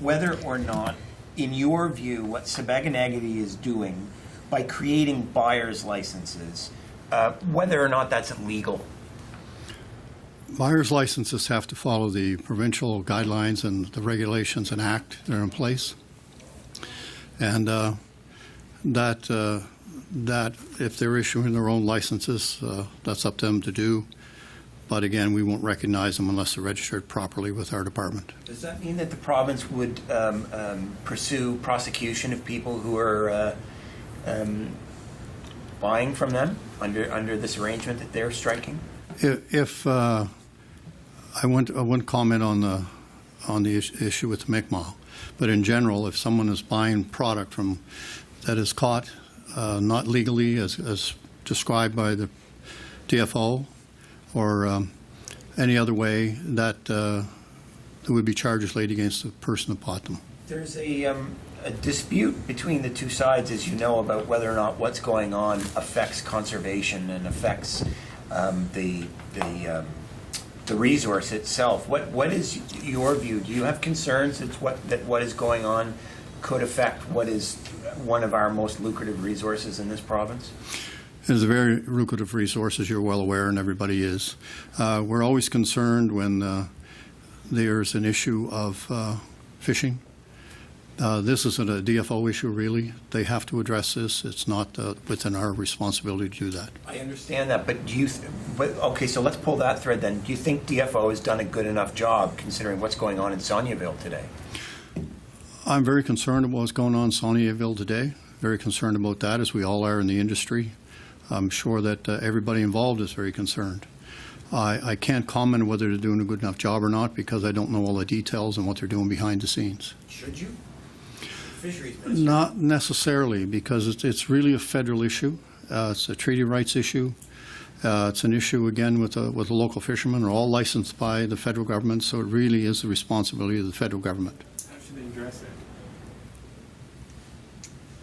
whether or not, in your view, what Sabaganagity is doing by creating buyer's licenses, whether or not that's illegal? Buyer's licenses have to follow the provincial guidelines and the regulations and act that are in place. And that if they're issuing their own licenses, that's up to them to do. But again, we won't recognize them unless they're registered properly with our department. Does that mean that the province would pursue prosecution of people who are buying from them under this arrangement that they're striking? If I wouldn't comment on the issue with the Mikbak, but in general, if someone is buying product from that is caught not legally as described by the DFO or any other way, that there would be charges laid against the person that bought them. There's a dispute between the two sides, as you know, about whether or not what's going on affects conservation and affects the resource itself. What is your view? Do you have concerns that what is going on could affect what is one of our most lucrative resources in this province? It's a very lucrative resource, as you're well aware, and everybody is. We're always concerned when there's an issue of fishing. This isn't a DFO issue, really. They have to address this. It's not within our responsibility to do that. I understand that, but okay, so let's pull that thread then. Do you think DFO has done a good enough job considering what's going on in Saulnieville today? I'm very concerned about what's going on in Saulnieville today. Very concerned about that, as we all are in the industry. I'm sure that everybody involved is very concerned. I can't comment whether they're doing a good enough job or not because I don't know all the details and what they're doing behind the scenes. Should you? Fisheries Minister. Not necessarily, because it's really a federal issue. It's a treaty rights issue. It's an issue, again, with the local fishermen. They're all licensed by the federal government, so it really is the responsibility of the federal government. How should they address it?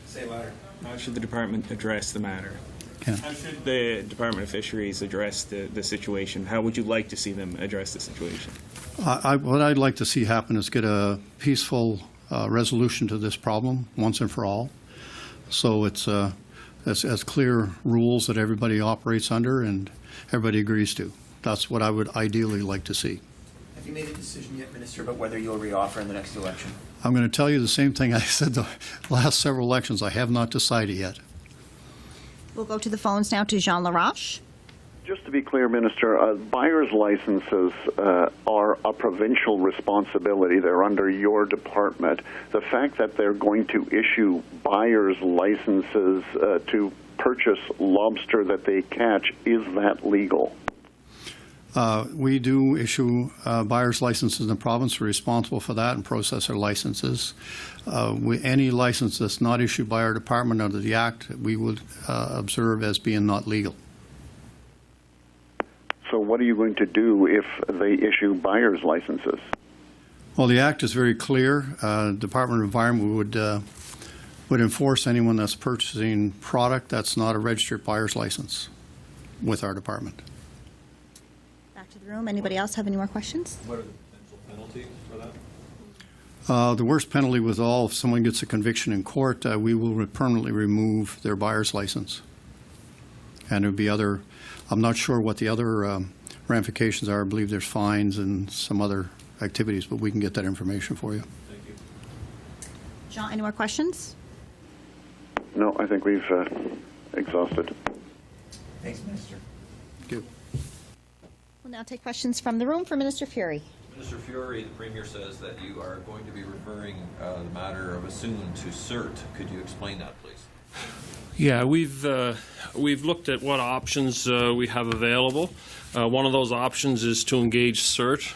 Say louder. How should the department address the matter? Ken? How should the Department of Fisheries address the situation? How would you like to see them address the situation? What I'd like to see happen is get a peaceful resolution to this problem once and for all. So it's as clear rules that everybody operates under and everybody agrees to. That's what I would ideally like to see. Have you made a decision yet, Minister, about whether you'll reoffer in the next election? I'm going to tell you the same thing I said the last several elections. I have not decided yet. We'll go to the phones now to Jean Laroche. Just to be clear, Minister, buyer's licenses are a provincial responsibility. They're under your department. The fact that they're going to issue buyer's licenses to purchase lobster that they catch, is that legal? We do issue buyer's licenses in the province. We're responsible for that and process our licenses. Any license that's not issued by our department under the Act, we would observe as being not legal. So what are you going to do if they issue buyer's licenses? Well, the Act is very clear. Department of Environment would enforce anyone that's purchasing product that's not a registered buyer's license with our department. Back to the room. Anybody else have any more questions? What are the potential penalties for that? The worst penalty with all, if someone gets a conviction in court, we will permanently remove their buyer's license. And there would be other, I'm not sure what the other ramifications are. I believe there's fines and some other activities, but we can get that information for you. Thank you. Jean, any more questions? No, I think we've exhausted. Thanks, Minister. Thank you. We'll now take questions from the room for Minister Fury. Minister Fury, the Premier says that you are going to be referring the matter of Assoon to CERT. Could you explain that, please? Yeah, we've looked at what options we have available. One of those options is to engage CERT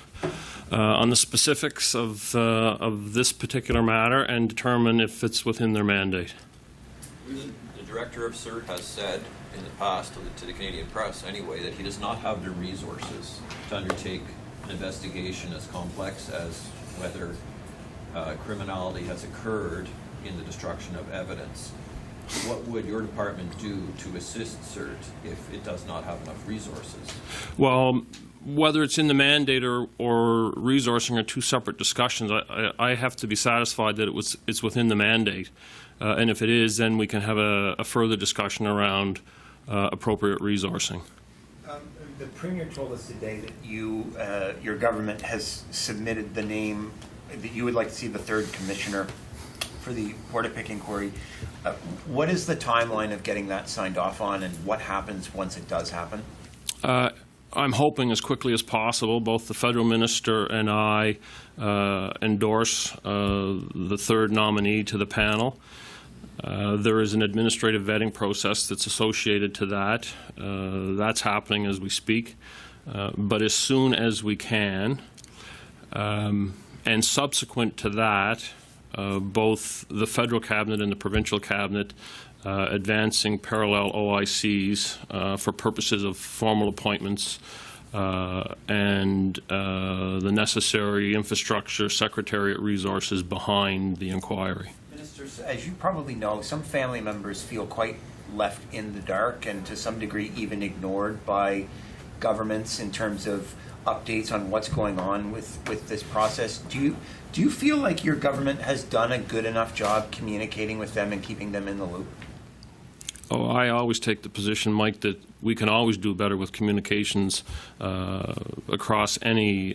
on the specifics of this particular matter and determine if it's within their mandate. The director of CERT has said in the past to the Canadian press anyway that he does not have the resources to undertake an investigation as complex as whether criminality has occurred in the destruction of evidence. What would your department do to assist CERT if it does not have enough resources? Well, whether it's in the mandate or resourcing are two separate discussions. I have to be satisfied that it's within the mandate. And if it is, then we can have a further discussion around appropriate resourcing. The Premier told us today that your government has submitted the name, that you would like to see the third commissioner for the Border Pick inquiry. What is the timeline of getting that signed off on, and what happens once it does happen? I'm hoping as quickly as possible. Both the federal minister and I endorse the third nominee to the panel. There is an administrative vetting process that's associated to that. That's happening as we speak. But as soon as we can, and subsequent to that, both the federal cabinet and the provincial cabinet advancing parallel OICs for purposes of formal appointments and the necessary infrastructure, secretariat resources behind the inquiry. Ministers, as you probably know, some family members feel quite left in the dark and to some degree even ignored by governments in terms of updates on what's going on with this process. Do you feel like your government has done a good enough job communicating with them and keeping them in the loop? Oh, I always take the position, Mike, that we can always do better with communications across any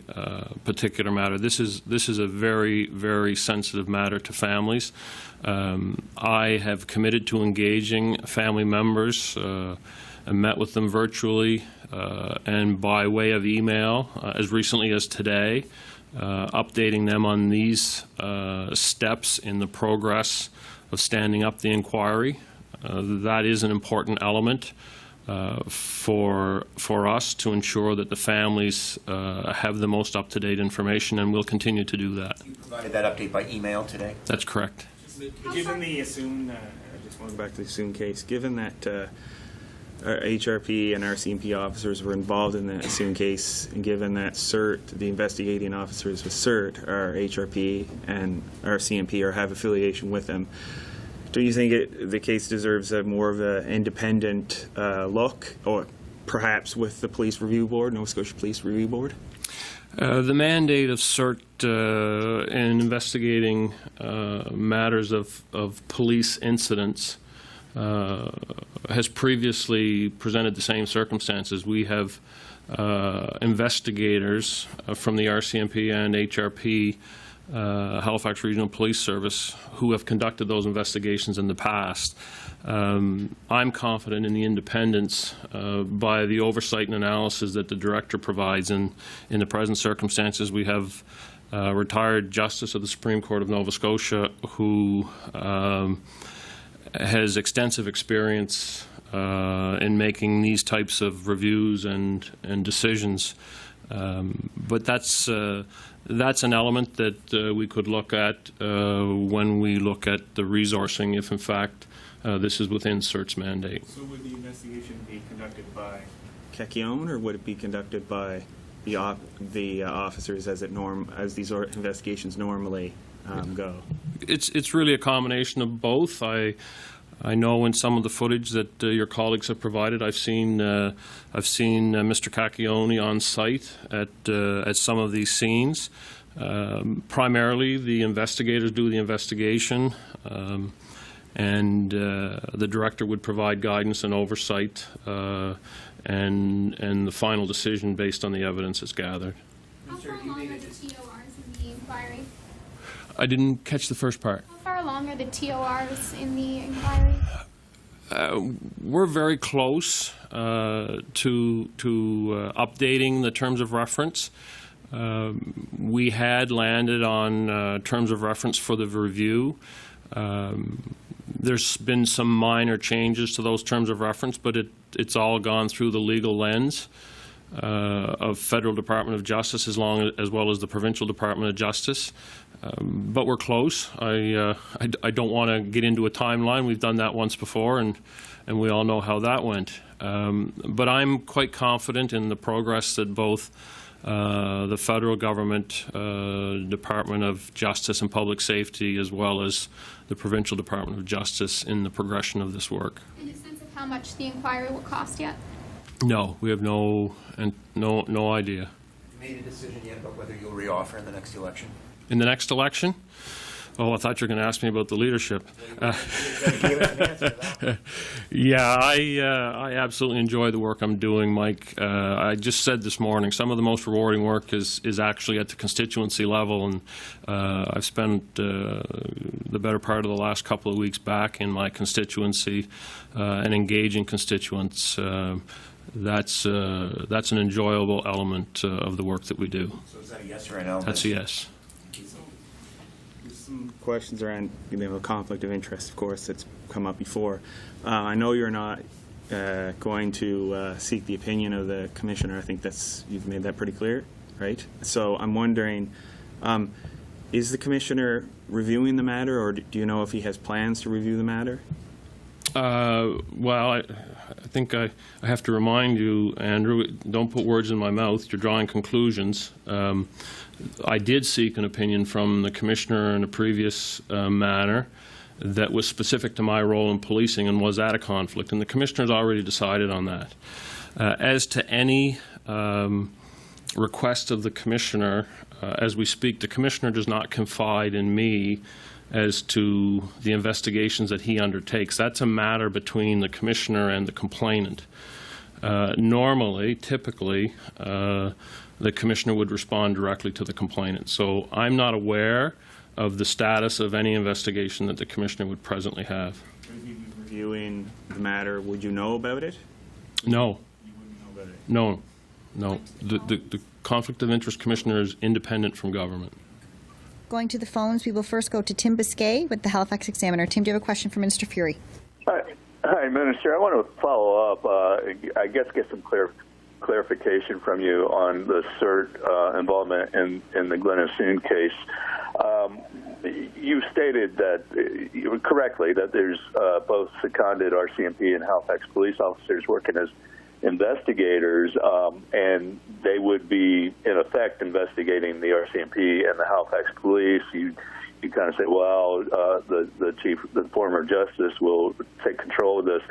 particular matter. This is a very, very sensitive matter to families. I have committed to engaging family members. I met with them virtually and by way of email as recently as today, updating them on these steps in the progress of standing up the inquiry. That is an important element for us to ensure that the families have the most up-to-date information, and we'll continue to do that. You provided that update by email today? That's correct. Given the assumed, I just want to go back to the assumed case, given that our HRP and RCMP officers were involved in the assumed case, and given that CERT, the investigating officers with CERT, are HRP and RCMP or have affiliation with them, do you think the case deserves a more of an independent look, or perhaps with the Police Review Board, Nova Scotia Police Review Board? The mandate of CERT in investigating matters of police incidents has previously presented the same circumstances. We have investigators from the RCMP and HRP, Halifax Regional Police Service, who have conducted those investigations in the past. I'm confident in the independence by the oversight and analysis that the director provides. In the present circumstances, we have a retired Justice of the Supreme Court of Nova Scotia who has extensive experience in making these types of reviews and decisions. But that's an element that we could look at when we look at the resourcing, if in fact this is within CERT's mandate. So would the investigation be conducted by Kekion, or would it be conducted by the officers as these investigations normally go? It's really a combination of both. I know in some of the footage that your colleagues have provided, I've seen Mr. Cacchione on site at some of these scenes. Primarily, the investigators do the investigation, and the director would provide guidance and oversight, and the final decision based on the evidence that's gathered. How far along are the TORs in the inquiry? I didn't catch the first part. How far along are the TORs in the inquiry? We're very close to updating the terms of reference. We had landed on terms of reference for the review. There's been some minor changes to those terms of reference, but it's all gone through the legal lens of Federal Department of Justice as well as the Provincial Department of Justice. But we're close. I don't want to get into a timeline. We've done that once before, and we all know how that went. But I'm quite confident in the progress that both the federal government, Department of Justice and Public Safety, as well as the Provincial Department of Justice in the progression of this work. Any sense of how much the inquiry will cost yet? No, we have no idea. You made a decision yet about whether you'll reoffer in the next election? In the next election? Oh, I thought you were going to ask me about the leadership. Yeah, I absolutely enjoy the work I'm doing, Mike. I just said this morning, some of the most rewarding work is actually at the constituency level, and I've spent the better part of the last couple of weeks back in my constituency and engaging constituents. That's an enjoyable element of the work that we do. So is that a yes or a no? That's a yes. Some questions around conflict of interest, of course, that's come up before. I know you're not going to seek the opinion of the commissioner. I think you've made that pretty clear, right? So I'm wondering, is the commissioner reviewing the matter, or do you know if he has plans to review the matter? Well, I think I have to remind you, Andrew, don't put words in my mouth. You're drawing conclusions. I did seek an opinion from the commissioner in a previous matter that was specific to my role in policing and was at a conflict, and the commissioner has already decided on that. As to any request of the commissioner, as we speak, the commissioner does not confide in me as to the investigations that he undertakes. That's a matter between the commissioner and the complainant. Normally, typically, the commissioner would respond directly to the complainant. So I'm not aware of the status of any investigation that the commissioner would presently have. If you be reviewing the matter, would you know about it? No. You wouldn't know about it? No. The conflict of interest commissioner is independent from government. Going to the phones, we will first go to Tim Biscay with the Halifax Examiner. Tim, do you have a question for Minister Fury? Hi, Minister. I want to follow up, I guess get some clarification from you on the CERT involvement in the Glen Assoon case. You stated that correctly that there's both seconded RCMP and Halifax police officers working as investigators, and they would be in effect investigating the RCMP and the Halifax police. You kind of say, well, the former justice will take control of this.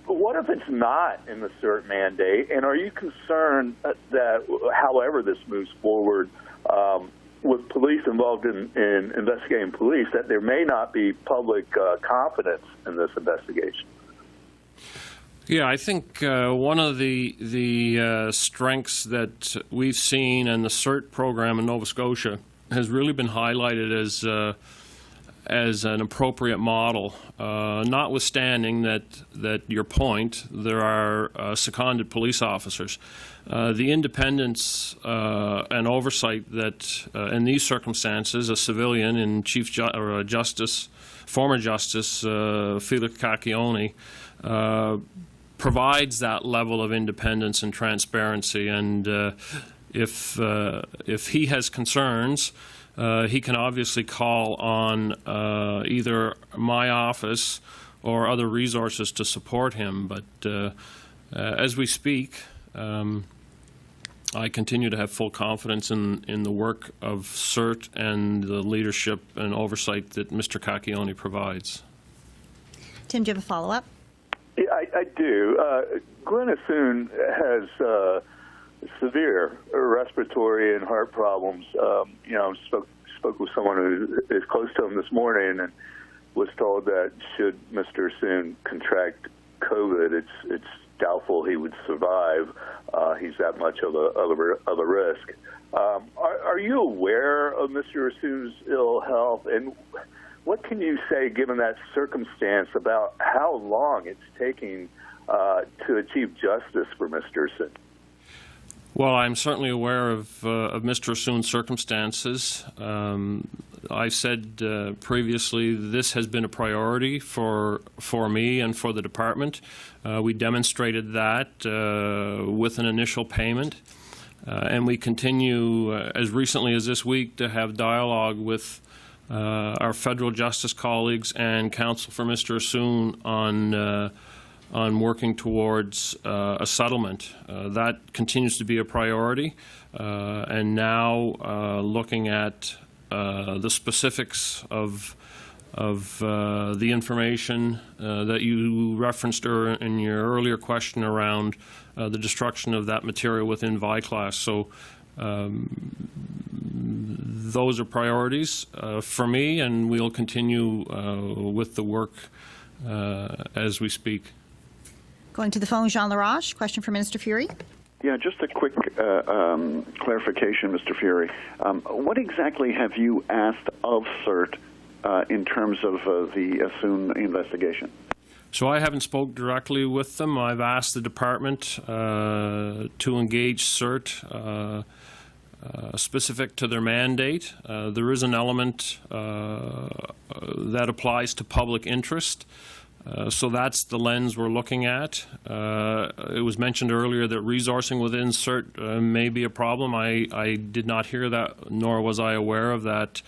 What if it's not in the CERT mandate? And are you concerned that, however this moves forward, with police involved in investigating police, that there may not be public confidence in this investigation? Yeah, I think one of the strengths that we've seen in the CERT program in Nova Scotia has really been highlighted as an appropriate model, notwithstanding that your point, there are seconded police officers. The independence and oversight that, in these circumstances, a civilian in former Justice Felix Cacchione provides that level of independence and transparency. And if he has concerns, he can obviously call on either my office or other resources to support him. But as we speak, I continue to have full confidence in the work of CERT and the leadership and oversight that Mr. Cacchione provides. Tim, do you have a follow-up? Yeah, I do. Glenassoon has severe respiratory and heart problems. Spoke with someone who is close to him this morning and was told that should Mr. Soon contract COVID, it's doubtful he would survive. He's that much of a risk. Are you aware of Mr. Soon's ill health, and what can you say, given that circumstance, about how long it's taking to achieve justice for Mr. Soon? Well, I'm certainly aware of Mr. Soon's circumstances. I said previously this has been a priority for me and for the department. We demonstrated that with an initial payment, and we continue as recently as this week to have dialogue with our federal justice colleagues and counsel for Mr. Soon on working towards a settlement. That continues to be a priority, and now looking at the specifics of the information that you referenced in your earlier question around the destruction of that material within VI-class. So those are priorities for me, and we'll continue with the work as we speak. Going to the phone, Jean Laroche, question for Minister Furey. Yeah, just a quick clarification, Mr. Furey. What exactly have you asked of CERT in terms of the Soon investigation? So I haven't spoke directly with them. I've asked the department to engage CERT specific to their mandate. There is an element that applies to public interest. So that's the lens we're looking at. It was mentioned earlier that resourcing within CERT may be a problem. I did not hear that, nor was I aware of that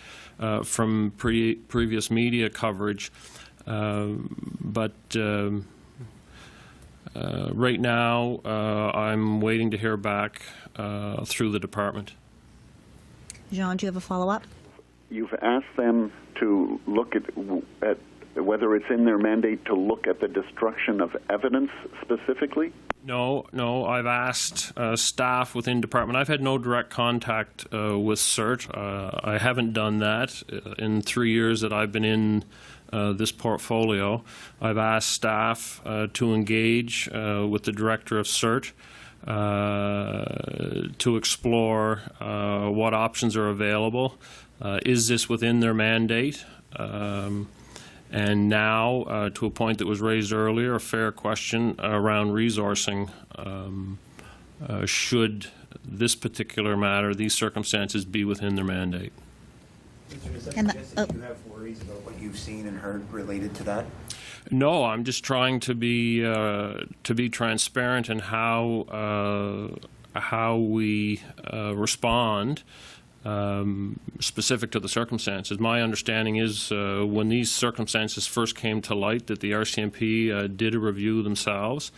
from previous media coverage. But right now, I'm waiting to hear back through the department. Jean, do you have a follow-up? You've asked them to look at whether it's in their mandate to look at the destruction of evidence specifically? No, I've asked staff within department. I've had no direct contact with CERT. I haven't done that in 3 years that I've been in this portfolio. I've asked staff to engage with the director of CERT to explore what options are available. Is this within their mandate? And now, to a point that was raised earlier, a fair question around resourcing. Should this particular matter, these circumstances, be within their mandate? Do you have worries about what you've seen and heard related to that? No, I'm just trying to be transparent in how we respond specific to the circumstances. My understanding is when these circumstances first came to light that the RCMP did a review themselves,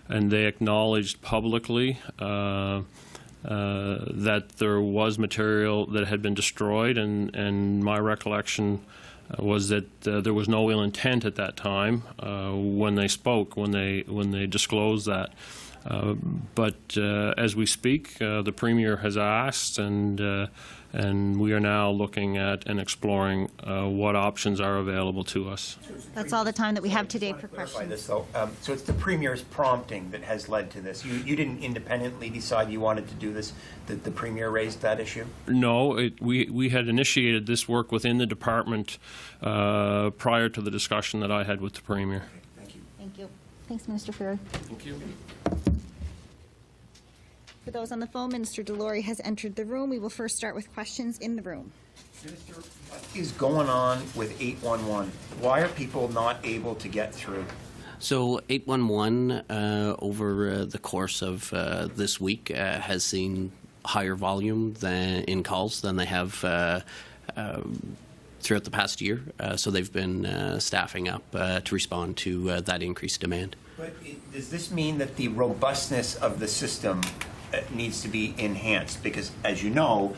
and they acknowledged publicly that there was material that had been destroyed, and my recollection was that there was no ill intent at that time when they spoke, when they disclosed that. But as we speak, the Premier has asked, and we are now looking at and exploring what options are available to us. That's all the time that we have today for Clarify questions. this, though. So it's the Premier's prompting that has led to this. You didn't independently decide you wanted to do this. The Premier raised that issue? No, we had initiated this work within the department prior to the discussion that I had with the Premier. Thank you. Thank you. Thanks, Minister Ferry. Thank you. For those on the phone, Minister Delory has entered the room. We will first start with questions in the room. Minister, what is going on with 811? Why are people not able to get through? So 811 over the course of this week has seen higher volume in calls than they have throughout the past year. So they've been staffing up to respond to that increased demand. But does this mean that the robustness of the system needs to be enhanced? Because, as you know,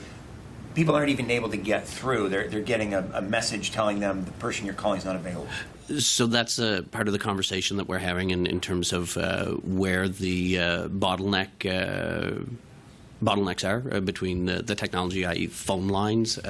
people aren't even able to get through. They're getting a message telling them the person you're calling is not available. So that's part of the conversation that we're having in terms of where the bottlenecks are between the technology, i.e. phone lines,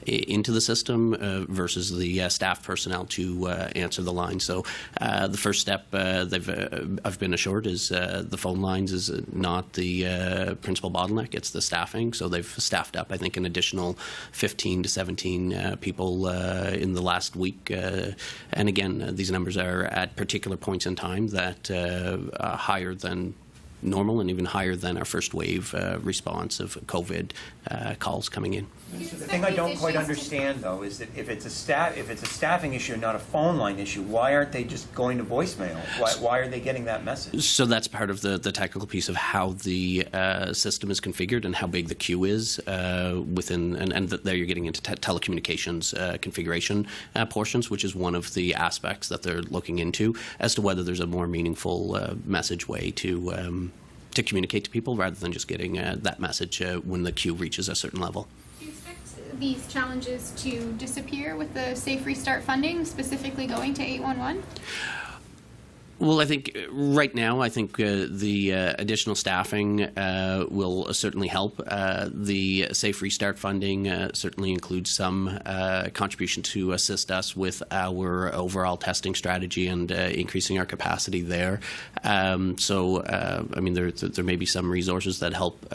into the system versus the staff personnel to answer the line. So the first step I've been assured is the phone lines is not the principal bottleneck, it's the staffing. So they've staffed up, I think, an additional 15 to 17 people in the last week. And again, these numbers are at particular points in time that are higher than normal and even higher than our first wave response of COVID calls coming in. The thing I don't quite understand, though, is that if it's a staffing issue and not a phone line issue, why aren't they just going to voicemail? Why are they getting that message? So that's part of the technical piece of how the system is configured and how big the queue is within, and there you're getting into telecommunications configuration portions, which is one of the aspects that they're looking into as to whether there's a more meaningful message way to communicate to people rather than just getting that message when the queue reaches a certain level. Do you expect these challenges to disappear with the Safe Restart funding, specifically going to 811? Well, I think right now, I think the additional staffing will certainly help. The Safe Restart funding certainly includes some contribution to assist us with our overall testing strategy and increasing our capacity there. I mean, there may be some resources that help,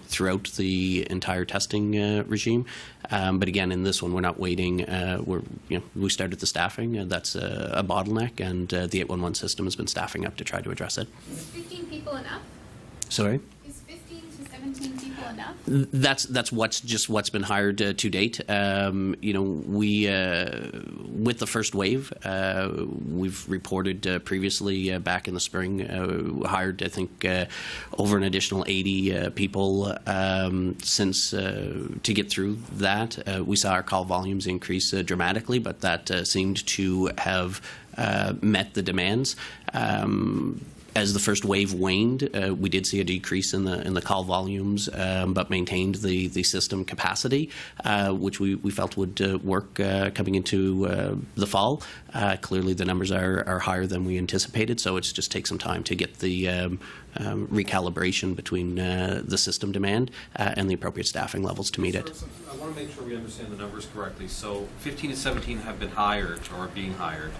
throughout the entire testing regime. But again, in this one, we're not waiting. We started the staffing. That's a bottleneck, and the 811 system has been staffing up to try to address it. Is 15 people enough? Sorry? Is 15 to 17 people enough? That's what's been hired to date. We with the first wave, we've reported previously back in the spring, hired I think over an additional 80 people since to get through that. We saw our call volumes increase dramatically, but that seemed to have met the demands. As the first wave waned, we did see a decrease in the call volumes, but maintained the system capacity, which we felt would work coming into the fall. Clearly, the numbers are higher than we anticipated, so it just takes some time to get the recalibration between the system demand and the appropriate staffing levels to meet it. I want to make sure we understand the numbers correctly. So 15 to 17 have been hired or are being hired.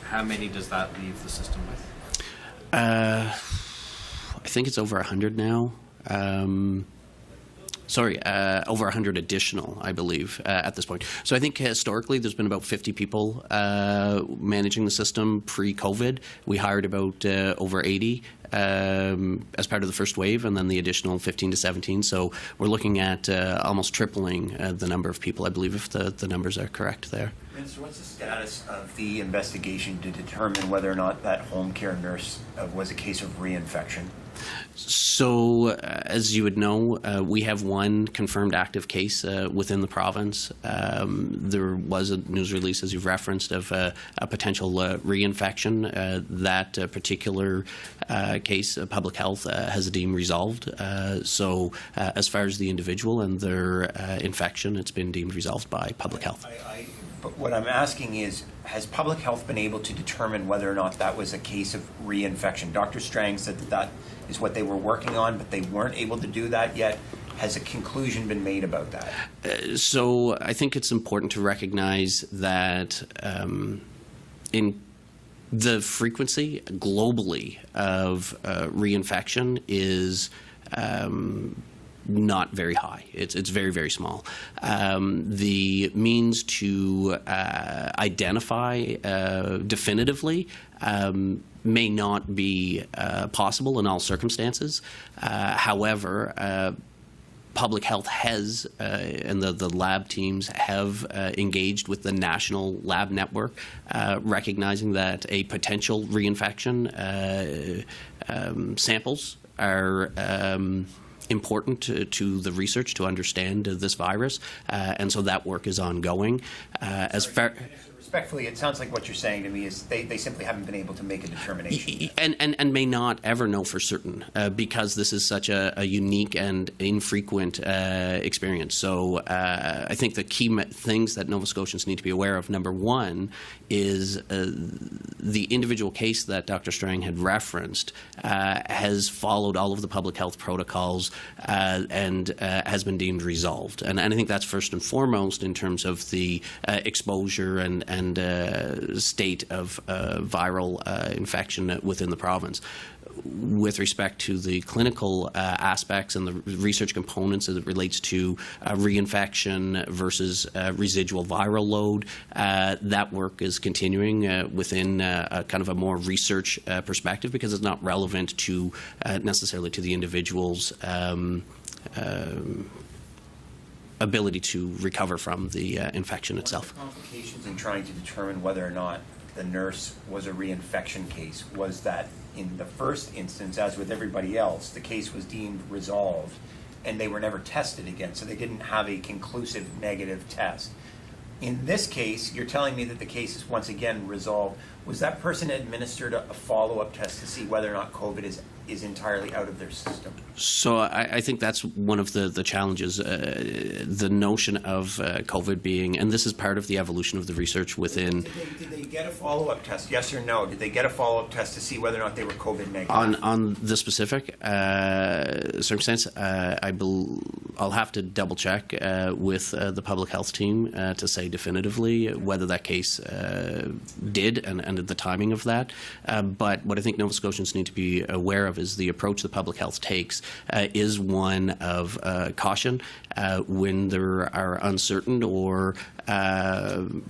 How many does that leave the system with? I think it's over 100 now. Over 100 additional, I believe, at this point. So I think historically there's been about 50 people managing the system pre-COVID. We hired about over 80 as part of the first wave, and then the additional 15 to 17. So we're looking at almost tripling the number of people, I believe, if the numbers are correct there. Minister, what's the status of the investigation to determine whether or not that home care nurse was a case of reinfection? So, as you would know, we have one confirmed active case within the province. There was a news release, as you've referenced, of a potential reinfection. That particular case, public health has deemed resolved. So, as far as the individual and their infection, it's been deemed resolved by public health. But what I'm asking is, has public health been able to determine whether or not that was a case of reinfection? Dr. Strang said that is what they were working on, but they weren't able to do that yet. Has a conclusion been made about that? So I think it's important to recognize that in the frequency globally of reinfection is not very high. It's very, very small. The means to identify definitively may not be possible in all circumstances. However, public health has, and the lab teams have engaged with the national lab network, recognizing that a potential reinfection samples are important to the research to understand this virus, and so that work is ongoing. Respectfully, it sounds like what you're saying to me is they simply haven't been able to make a determination. And may not ever know for certain because this is such a unique and infrequent experience. So I think the key things that Nova Scotians need to be aware of, number one, is the individual case that Dr. Strang had referenced has followed all of the public health protocols and has been deemed resolved. And I think that's first and foremost in terms of the exposure and state of viral infection within the province. With respect to the clinical aspects and the research components as it relates to reinfection versus residual viral load, that work is continuing within kind of a more research perspective because it's not relevant to necessarily to the individual's ability to recover from the infection itself. One of the complications in trying to determine whether or not the nurse was a reinfection case was that in the first instance, as with everybody else, the case was deemed resolved and they were never tested again, so they didn't have a conclusive negative test. In this case, you're telling me that the case is once again resolved. Was that person administered a follow-up test to see whether or not COVID is entirely out of their system? So I think that's one of the challenges, the notion of COVID being, and this is part of the evolution of the research within. Did they get a follow-up test, yes or no? Did they get a follow-up test to see whether or not they were COVID negative? On the specific circumstance, I'll have to double check with the public health team to say definitively whether that case did and the timing of that. But what I think Nova Scotians need to be aware of is the approach the public health takes is one of caution when there are uncertain or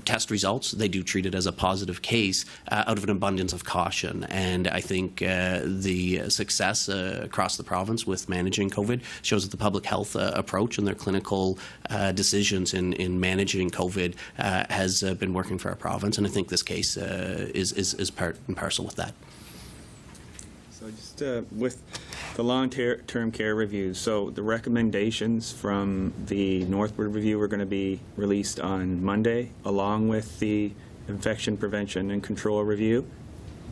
test results. They do treat it as a positive case out of an abundance of caution. And I think the success across the province with managing COVID shows that the public health approach and their clinical decisions in managing COVID has been working for our province. And I think this case is part and parcel with that. So just with the long-term care reviews, so the recommendations from the Northwood Review are going to be released on Monday, along with the Infection Prevention and Control Review.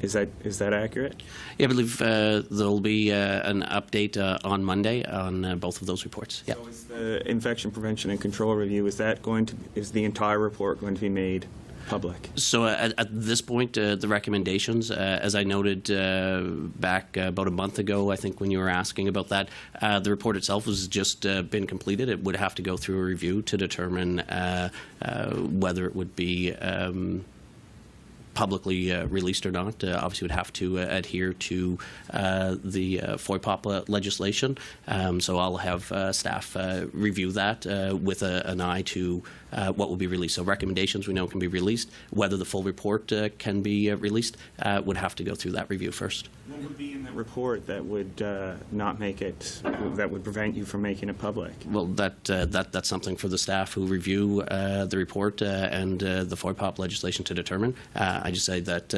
Is that accurate? Yeah, I believe there'll be an update on Monday on both of those reports. Yeah. So is the Infection Prevention and Control Review, is the entire report going to be made public? So at this point, the recommendations, as I noted back about a month ago, I think when you were asking about that, the report itself has just been completed. It would have to go through a review to determine whether it would be publicly released or not. Obviously, would have to adhere to the FOIPOP legislation. So I'll have staff review that with an eye to what will be released. So recommendations we know can be released. Whether the full report can be released would have to go through that review first. What would be in that report that would not make it, that would prevent you from making it public? Well, that's something for the staff who review the report and the FOIPOP legislation to determine. I just say that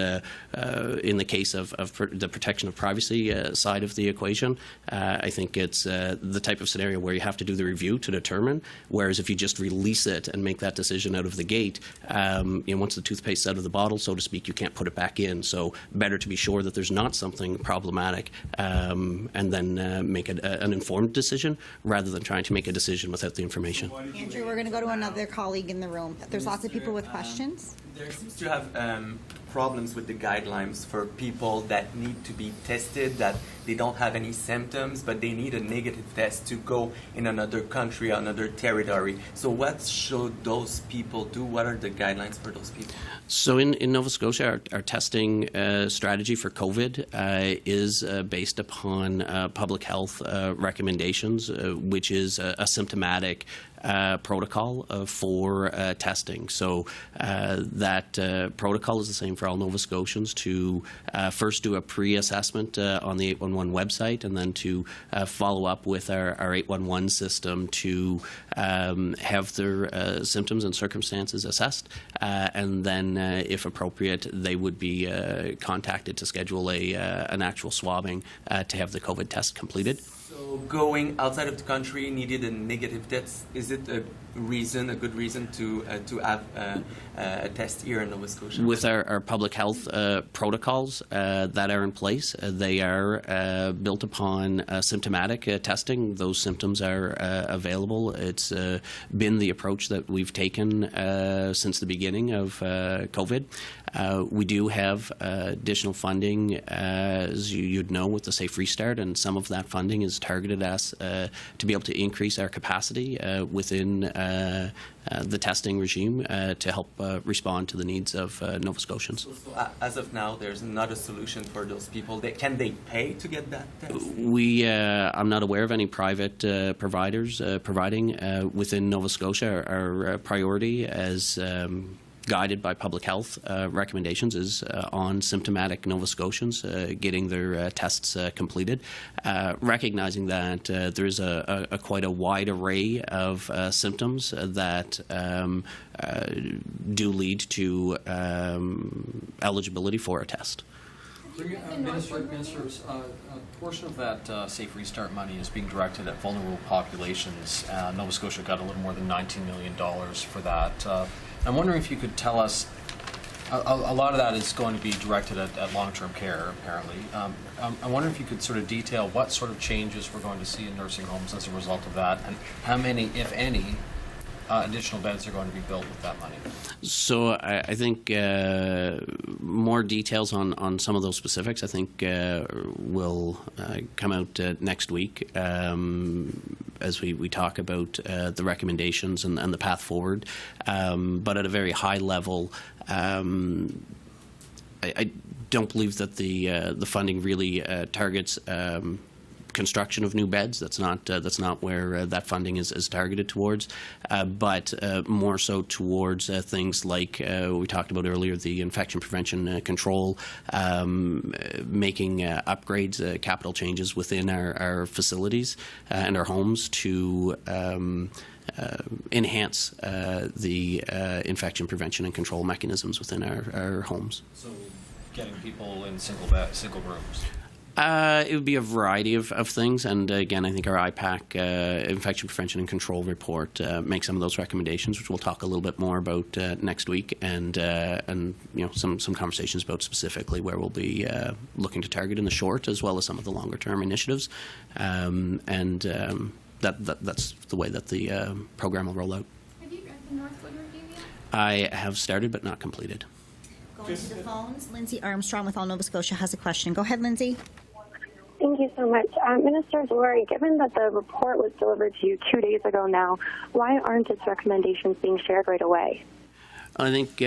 in the case of the protection of privacy side of the equation, I think it's the type of scenario where you have to do the review to determine, whereas if you just release it and make that decision out of the gate, once the toothpaste's out of the bottle, so to speak, you can't put it back in. So better to be sure that there's not something problematic and then make an informed decision rather than trying to make a decision without the information. Andrew, we're going to go to another colleague in the room. There's lots of people with questions. There seems to have problems with the guidelines for people that need to be tested, that they don't have any symptoms, but they need a negative test to go in another country, another territory. So what should those people do? What are the guidelines for those people? So in Nova Scotia, our testing strategy for COVID is based upon public health recommendations, which is a symptomatic protocol for testing. So that protocol is the same for all Nova Scotians to first do a pre-assessment on the 811 website and then to follow up with our 811 system to have their symptoms and circumstances assessed and then if appropriate they would be contacted to schedule an actual swabbing to have the COVID test completed. So going outside of the country needed a negative test. Is it a good reason to have a test here in Nova Scotia? With our public health protocols that are in place, they are built upon symptomatic testing. Those symptoms are available. It's been the approach that we've taken since the beginning of COVID. We do have additional funding, as you'd know, with the Safe Restart, and some of that funding is targeted as to be able to increase our capacity within the testing regime to help respond to the needs of Nova Scotians. So as of now, there's not a solution for those people. Can they pay to get that test? I'm not aware of any private providers providing within Nova Scotia. Our priority as guided by public health recommendations is on symptomatic Nova Scotians getting their tests completed, recognizing that there is quite a wide array of symptoms that do lead to eligibility for a test. Ministers, a portion of that Safe Restart money is being directed at vulnerable populations. Nova Scotia got a little more than $19 million for that. I'm wondering if you could tell us, a lot of that is going to be directed at long-term care, apparently. I wonder if you could sort of detail what sort of changes we're going to see in nursing homes as a result of that, and how many, if any, additional beds are going to be built with that money. So I think more details on some of those specifics, I think, will come out next week as we talk about the recommendations and the path forward. But at a very high level, I don't believe that the funding really targets construction of new beds. That's not where that funding is targeted towards, but more so towards things like we talked about earlier, the infection prevention and control, making upgrades, capital changes within our facilities and our homes to enhance the infection prevention and control mechanisms within our homes. So getting people in single rooms. It would be a variety of things, and again, I think our IPAC infection prevention and control report makes some of those recommendations, which we'll talk a little bit more about next week, and some conversations about specifically where we'll be looking to target in the short as well as some of the longer term initiatives, that's the way that the program will roll out. Have you read the Northwood review yet? I have started but not completed. Going to the phones, Lindsay Armstrong with All Nova Scotia has a question. Go ahead, Lindsay. Thank you so much. Minister Delory, given that the report was delivered to you 2 days ago now, why aren't its recommendations being shared right away? I think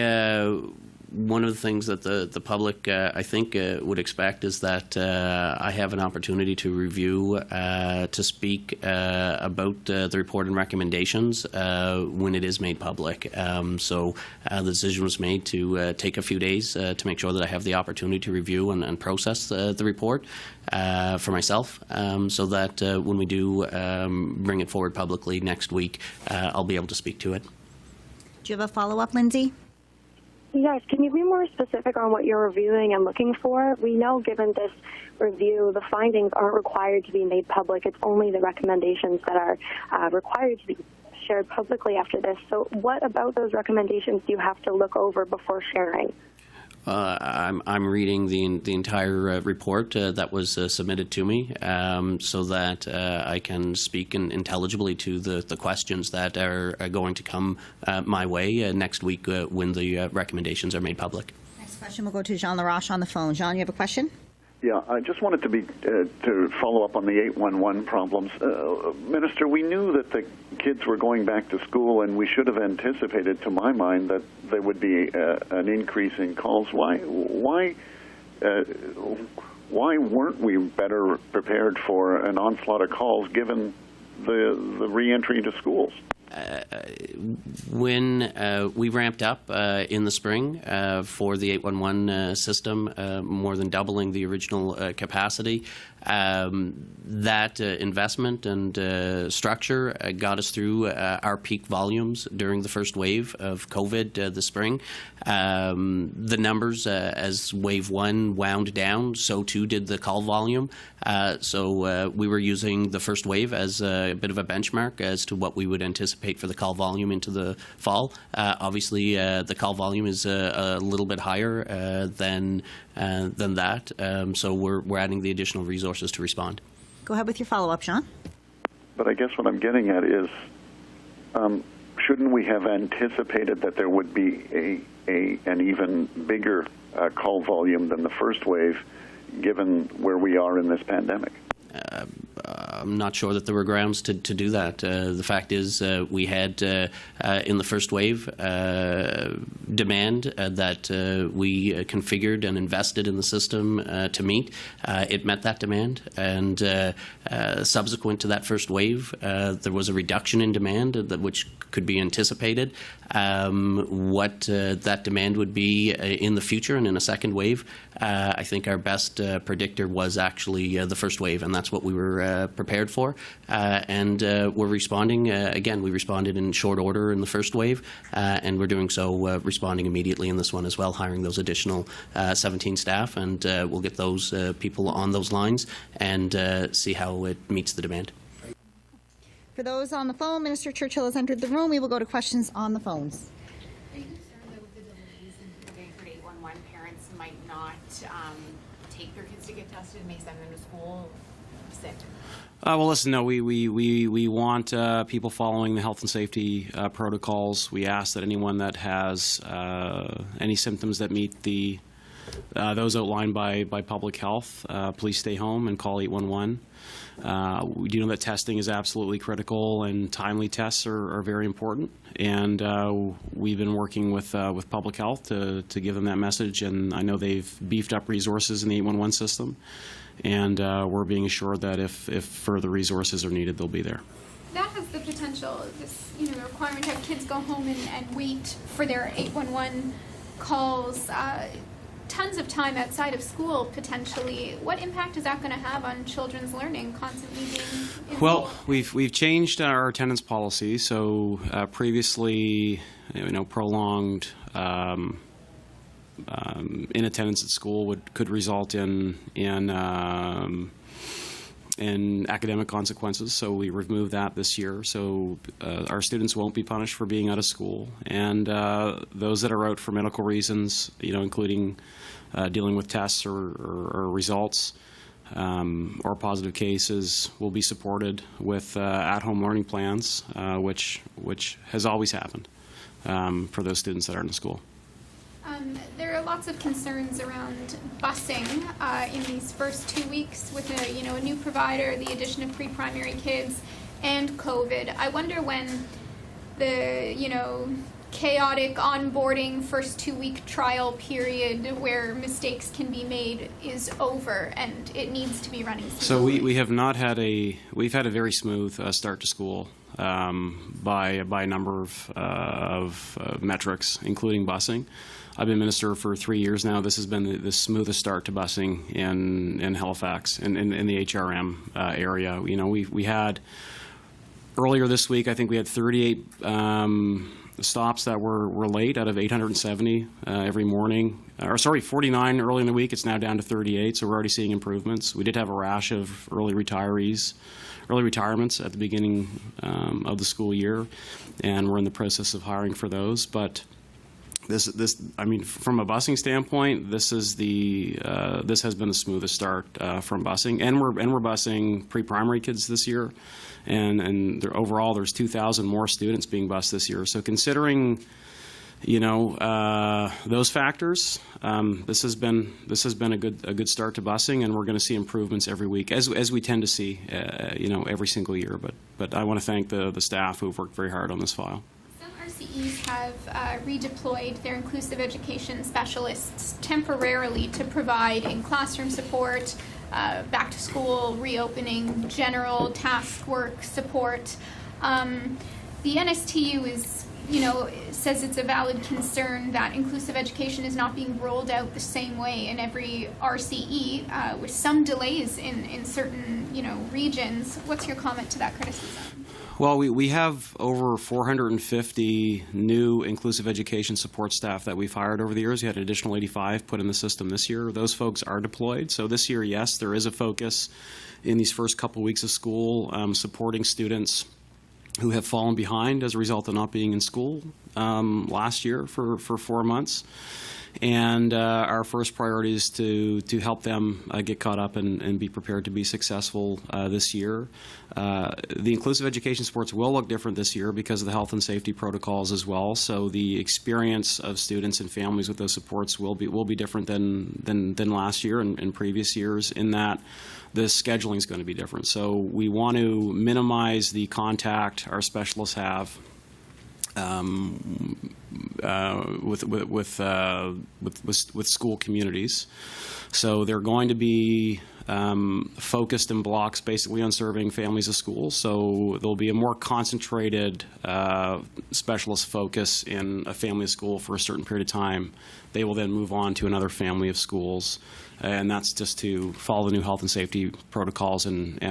one of the things that the public, I think, would expect is that I have an opportunity to review, to speak about the report and recommendations when it is made public. So the decision was made to take a few days to make sure that I have the opportunity to review and process the report for myself, so that when we do bring it forward publicly next week, I'll be able to speak to it. Do you have a follow-up, Lindsay? Yes, can you be more specific on what you're reviewing and looking for? We know, given this review, the findings aren't required to be made public. It's only the recommendations that are required to be shared publicly after this. So what about those recommendations do you have to look over before sharing? I'm reading the entire report that was submitted to me, so that I can speak intelligibly to the questions that are going to come my way next week when the recommendations are made public. Next question will go to Jean Laroche on the phone. Jean, you have a question? Yeah, I just wanted to follow up on the 811 problems. Minister, we knew that the kids were going back to school, and we should have anticipated, to my mind, that there would be an increase in calls. Why weren't we better prepared for an onslaught of calls given the re-entry to schools? When we ramped up in the spring for the 811 system, more than doubling the original capacity, that investment and structure got us through our peak volumes during the first wave of COVID this spring. The numbers, as wave 1 wound down, so too did the call volume. So we were using the first wave as a bit of a benchmark as to what we would anticipate for the call volume into the fall. Obviously, the call volume is a little bit higher than that, so we're adding the additional resources to respond. Go ahead with your follow-up, Jean. But I guess what I'm getting at is, shouldn't we have anticipated that there would be an even bigger call volume than the first wave, given where we are in this pandemic? I'm not sure that there were grounds to do that. The fact is we had, in the first wave, demand that we configured and invested in the system to meet. It met that demand, and subsequent to that first wave, there was a reduction in demand which could be anticipated. What that demand would be in the future and in a second wave, I think our best predictor was actually the first wave, and that's what we were prepared for. And we're responding. Again, we responded in short order in the first wave, and we're doing so responding immediately in this one as well, hiring those additional 17 staff, and we'll get those people on those lines and see how it meets the demand. For those on the phone, Minister Churchill has entered the room. We will go to questions on the phones. Are you concerned that with the delays in getting through to 811, parents might not take their kids to get tested, may send them to school sick? Well, listen, no, we want people following the health and safety protocols. We ask that anyone that has any symptoms that meet those outlined by public health, please stay home and call 811. We do know that testing is absolutely critical, and timely tests are very important. And we've been working with public health to give them that message. And I know they've beefed up resources in the 811 system, and we're being assured that if further resources are needed, they'll be there. That has the potential, this requirement to have kids go home and wait for their 811 calls. Tons of time outside of school, potentially. What impact is that going to have on children's learning, constantly being in Well, school? we've changed our attendance policy. So previously, prolonged inattendance at school could result in academic consequences, so we removed that this year. So our students won't be punished for being out of school, and those that are out for medical reasons, including dealing with tests or results or positive cases, will be supported with at-home learning plans, which has always happened for those students that are in school. There are lots of concerns around busing in these first 2 weeks with a new provider, the addition of pre-primary kids, and COVID. I wonder when the chaotic onboarding first 2-week trial period where mistakes can be made is over and it needs to be running smoothly? So we have not had we've had a very smooth start to school by a number of metrics, including busing. I've been minister for 3 years now. This has been the smoothest start to busing in Halifax, in the HRM area. You know, we had earlier this week, I think we had 38 stops that were late out of 870 every morning. 49 early in the week. It's now down to 38, so we're already seeing improvements. We did have a rash of early retirements at the beginning of the school year, and we're in the process of hiring for those. But I mean, from a busing standpoint, this has been the smoothest start from busing, and we're busing pre-primary kids this year, and overall there's 2,000 more students being bused this year. So considering, you know, those factors, this has been a good start to busing, and we're going to see improvements every week as we tend to see, you know, every single year. But I want to thank the staff who've worked very hard on this file. RCEs have redeployed their inclusive education specialists temporarily to provide in-classroom support, back to school, reopening, general task work support. The NSTU is, you know, says it's a valid concern that inclusive education is not being rolled out the same way in every RCE, with some delays in certain, you know, regions. What's your comment to that criticism? Well, we have over 450 new inclusive education support staff that we've hired over the years. We had an additional 85 put in the system this year. Those folks are deployed. So this year, yes, there is a focus in these first couple weeks of school supporting students who have fallen behind as a result of not being in school last year for 4 months. And our first priority is to help them get caught up and be prepared to be successful this year. The inclusive education supports will look different this year because of the health and safety protocols as well. So the experience of students and families with those supports will be different than last year and previous years, in that the scheduling is going to be different. So we want to minimize the contact our specialists have with school communities. So they're going to be focused in blocks basically on serving families of schools. So there'll be a more concentrated specialist focus in a family of school for a certain period of time. They will then move on to another family of schools. And that's just to follow the new health and safety protocols and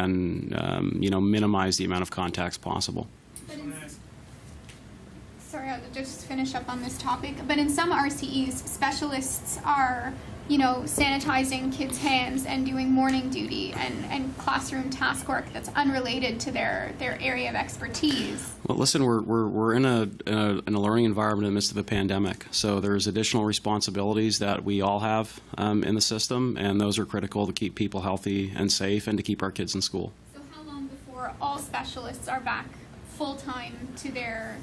you know, minimize the amount of contacts possible. Sorry, I'll just finish up on this topic. But in some RCEs, specialists are, you know, sanitizing kids' hands and doing morning duty and classroom task work that's unrelated to their area of expertise. Well, listen, we're in a learning environment in the midst of a pandemic, so there's additional responsibilities that we all have in the system, and those are critical to keep people healthy and safe and to keep our kids in school. So how long before all specialists are back full-time to their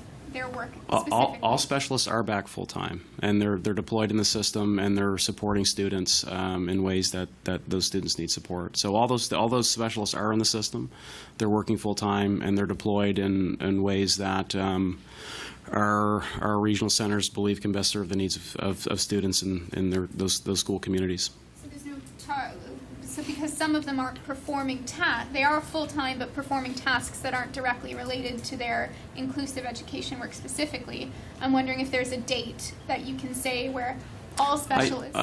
work specifically? All specialists are back full-time, and they're deployed in the system, and they're supporting students in ways that those students need support. So all those specialists are in the system. They're working full-time, and they're deployed in ways that our regional centers believe can best serve the needs of students in those school communities. So there's no so because some of them aren't performing tasks, they are full-time but performing tasks that aren't directly related to their inclusive education work specifically. I'm wondering if there's a date that you can say where all specialists...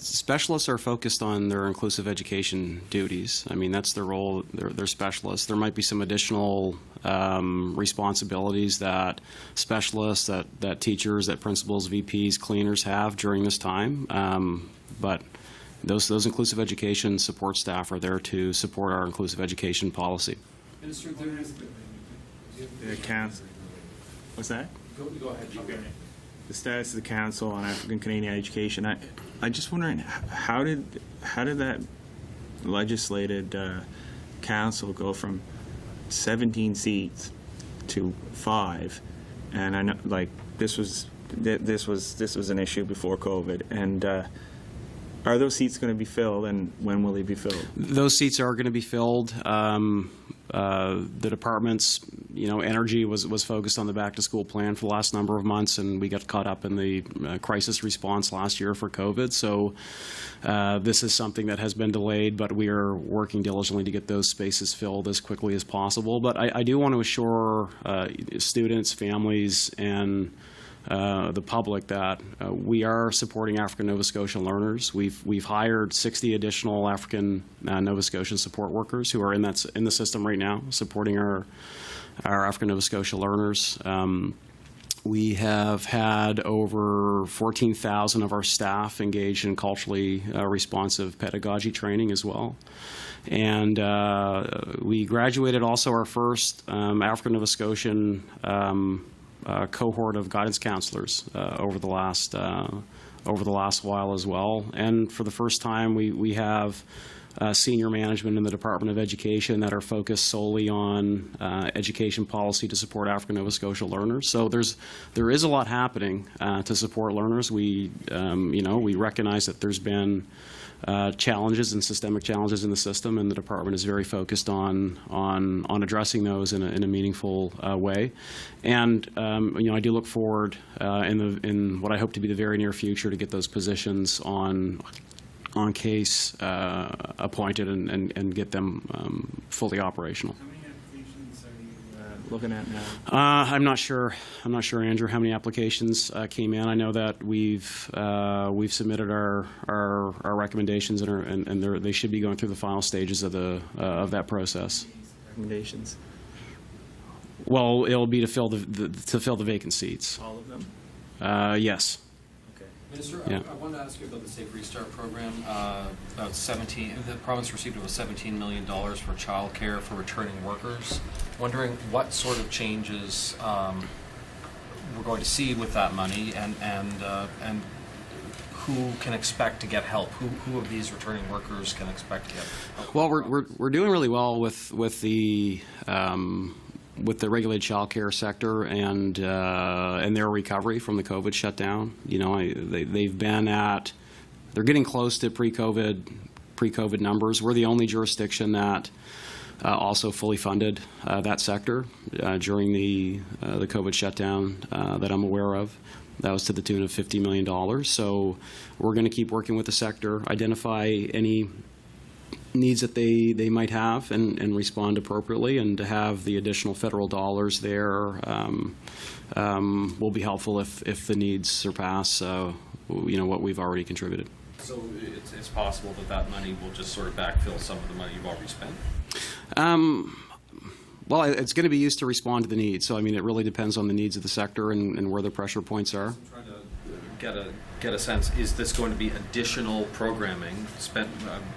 Specialists are focused on their inclusive education duties. I mean, that's their role. They're specialists. There might be some additional responsibilities that specialists, that teachers, that principals, VPs, cleaners have during this time, but those inclusive education support staff are there to support our inclusive education policy. Minister, the council. What's that? Go ahead. Okay. The status of the Council on African Canadian Education. I just wondering how did that legislated council go from 17 seats to 5? And I know, like, this was an issue before COVID, and Are those seats going to be filled, and when will they be filled? Those seats are going to be filled. The department's, energy was focused on the back-to-school plan for the last number of months, and we got caught up in the crisis response last year for COVID. So this is something that has been delayed, but we are working diligently to get those spaces filled as quickly as possible. But I do want to assure students, families, and the public that we are supporting African Nova Scotia learners. We've hired 60 additional African Nova Scotian support workers who are in the system right now, supporting our African Nova Scotia learners. We have had over 14,000 of our staff engaged in culturally responsive pedagogy training as well. And we graduated also our first African Nova Scotian cohort of guidance counselors over the last while as well. And for the first time, we have senior management in the Department of Education that are focused solely on education policy to support African Nova Scotia learners. So there is a lot happening to support learners. We recognize that there's been challenges and systemic challenges in the system, and the department is very focused on addressing those in a meaningful way. And I do look forward in what I hope to be the very near future to get those positions on case appointed and get them fully operational. How many applications are you looking at now? I'm not sure, Andrew, how many applications came in. I know that we've submitted our recommendations and they should be going through the final stages of that process. Recommendations. Well, it'll be to fill the vacant seats. All of them? Yes. Minister, Yeah. I wanted to ask you about the Safe Restart program. The province received about $17 million for child care for returning workers. Wondering what sort of changes we're going to see with that money, and who can expect to get help? Who of these returning workers can expect to get help? Well, we're doing really well with the regulated child care sector and their recovery from the COVID shutdown. They're getting close to pre-COVID numbers. We're the only jurisdiction that also fully funded that sector during the COVID shutdown that I'm aware of. That was to the tune of $50 million. So we're going to keep working with the sector, identify any needs that they might have and respond appropriately, and to have the additional federal dollars there will be helpful if the needs surpass what we've already contributed. So it's possible that money will just sort of backfill some of the money you've already spent? Well, it's going to be used to respond to the needs. So, it really depends on the needs of the sector and where the pressure points are. I'm trying to get a sense, is this going to be additional programming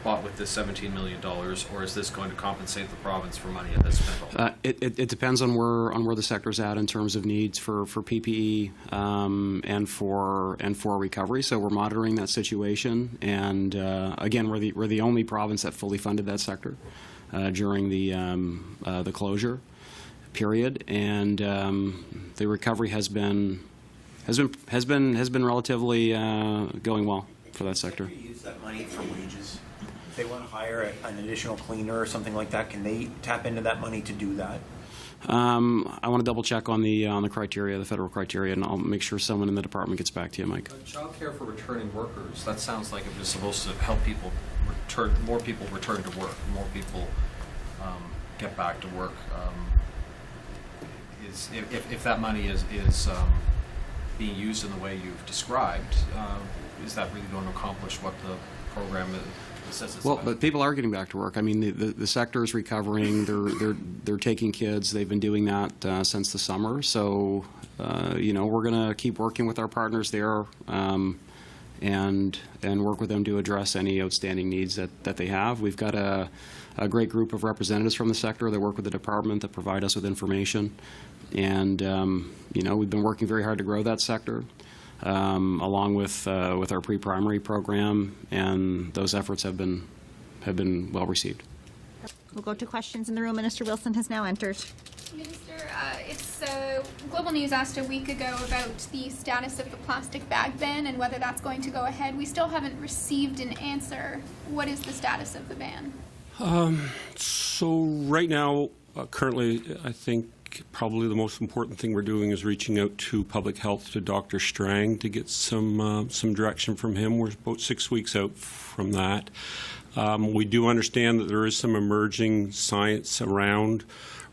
bought with this $17 million, or is this going to compensate the province for money it has spent? It depends on where the sector's at in terms of needs for PPE and for recovery. So we're monitoring that situation, and again, we're the only province that fully funded that sector during the closure period, and the recovery has been relatively going well for that sector. Use that money for wages. If they want to hire an additional cleaner or something like that, can they tap into that money to do that? I want to double check on the criteria, the federal criteria, and I'll make sure someone in the department gets back to you, Mike. Child care for returning workers, that sounds like it was supposed to help more people return to work, more people get back to work. If that money is being used in the way you've described, is that really going to accomplish what the program says it's about? But people are getting back to work. The sector is recovering. They're taking kids. They've been doing that since the summer. So, we're going to keep working with our partners there and work with them to address any outstanding needs that they have. We've got a great group of representatives from the sector that work with the department that provide us with information. And we've been working very hard to grow that sector, along with our pre-primary program, and those efforts have been well received. We'll go to questions in the room. Minister Wilson has now entered. Minister, Global News asked a week ago about the status of the plastic bag ban and whether that's going to go ahead. We still haven't received an answer. What is the status of the ban? So right now, currently, I think probably the most important thing we're doing is reaching out to public health, to Dr. Strang, to get some direction from him. We're about 6 weeks out from that. We do understand that there is some emerging science around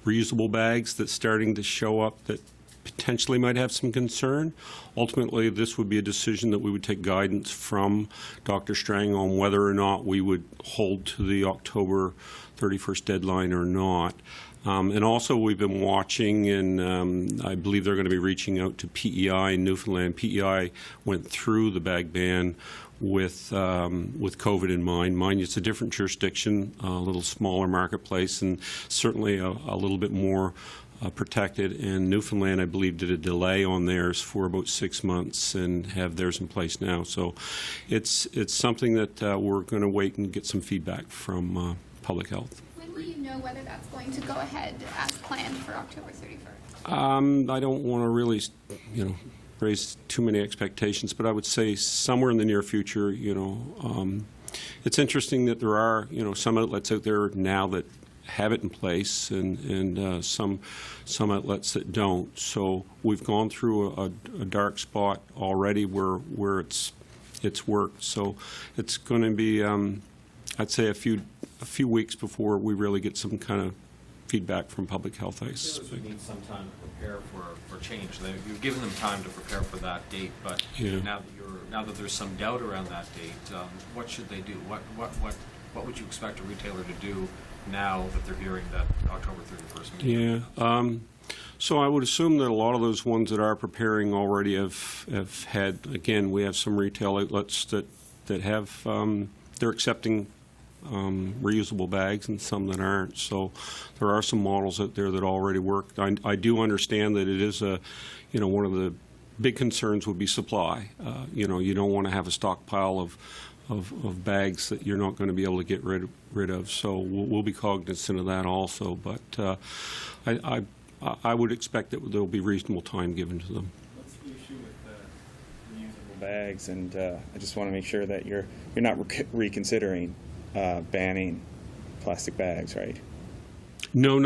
reusable bags that's starting to show up that potentially might have some concern. Ultimately, this would be a decision that we would take guidance from Dr. Strang on whether or not we would hold to the October 31st deadline or not. And also, we've been watching, and I believe they're going to be reaching out to PEI in Newfoundland. PEI went through the bag ban with COVID in mind. Mind you, it's a different jurisdiction, a little smaller marketplace, and certainly a little bit more protected. And Newfoundland, I believe, did a delay on theirs for about 6 months and have theirs in place now. So it's something that we're going to wait and get some feedback from public health. When will you know whether that's going to go ahead as planned for October 31st? I don't want to really, raise too many expectations, but I would say somewhere in the near future. It's interesting that there are, some outlets out there now that have it in place, and some outlets that don't. So we've gone through a dark spot already where it's worked. So it's going to be, I'd say, a few weeks before we really get some kind of feedback from public health. I suspect. We need some time to prepare for change. You've given them time to prepare for that date, but Yeah. now that there's some doubt around that date, what should they do? What would you expect a retailer to do now that they're hearing that October 31st meeting? Yeah. So I would assume that a lot of those ones that are preparing already have had. Again, we have some retail outlets that have they're accepting reusable bags and some that aren't. So there are some models out there that already work. I do understand that it is one of the big concerns would be supply. You don't want to have a stockpile of bags that you're not going to be able to get rid of. So we'll be cognizant of that also. But I would expect that there will be reasonable time given to them. What's the issue with reusable bags? And I just want to make sure that you're not reconsidering banning plastic bags, right? No.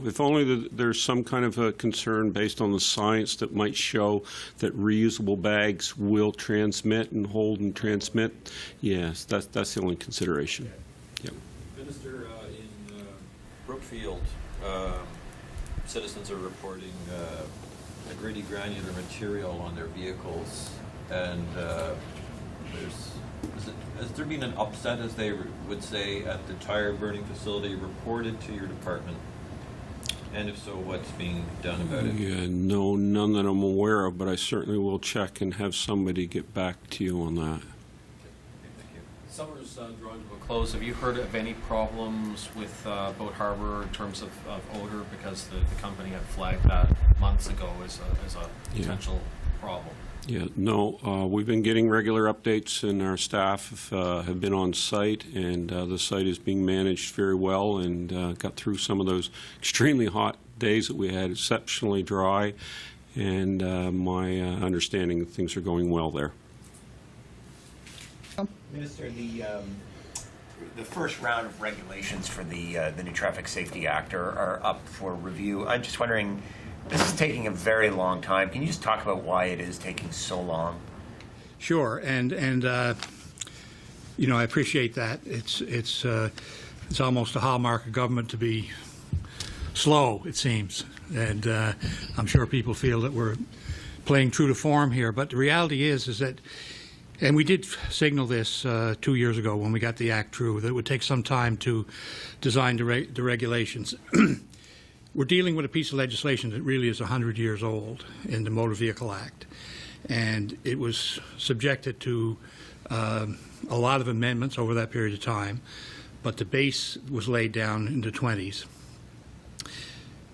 If only there's some kind of a concern based on the science that might show that reusable bags will transmit and hold and transmit. Yes, that's the only consideration. Yep. Minister, in Brookfield, citizens are reporting a gritty granular material on their vehicles, and has there been an upset, as they would say, at the tire burning facility reported to your department? And if so, what's being done about it? Yeah, no, none that I'm aware of, but I certainly will check and have somebody get back to you on that. Summer's drawing to a close. Have you heard of any problems with Boat Harbor in terms of odor? Because the company had flagged that months ago as a potential problem. Yeah, no, we've been getting regular updates, and our staff have been on site, and the site is being managed very well, and got through some of those extremely hot days that we had, exceptionally dry, and my understanding that things are going well there. Minister, the first round of regulations for the new Traffic Safety Act are up for review. I'm just wondering, this is taking a very long time. Can you just talk about why it is taking so long? Sure, and I appreciate that. It's almost a hallmark of government to be slow, it seems, and I'm sure people feel that we're playing true to form here. But the reality is that, and we did signal this 2 years ago when we got the act through, that it would take some time to design the regulations. We're dealing with a piece of legislation that really is 100 years old in the Motor Vehicle Act, and it was subjected to a lot of amendments over that period of time, but the base was laid down in the 20s.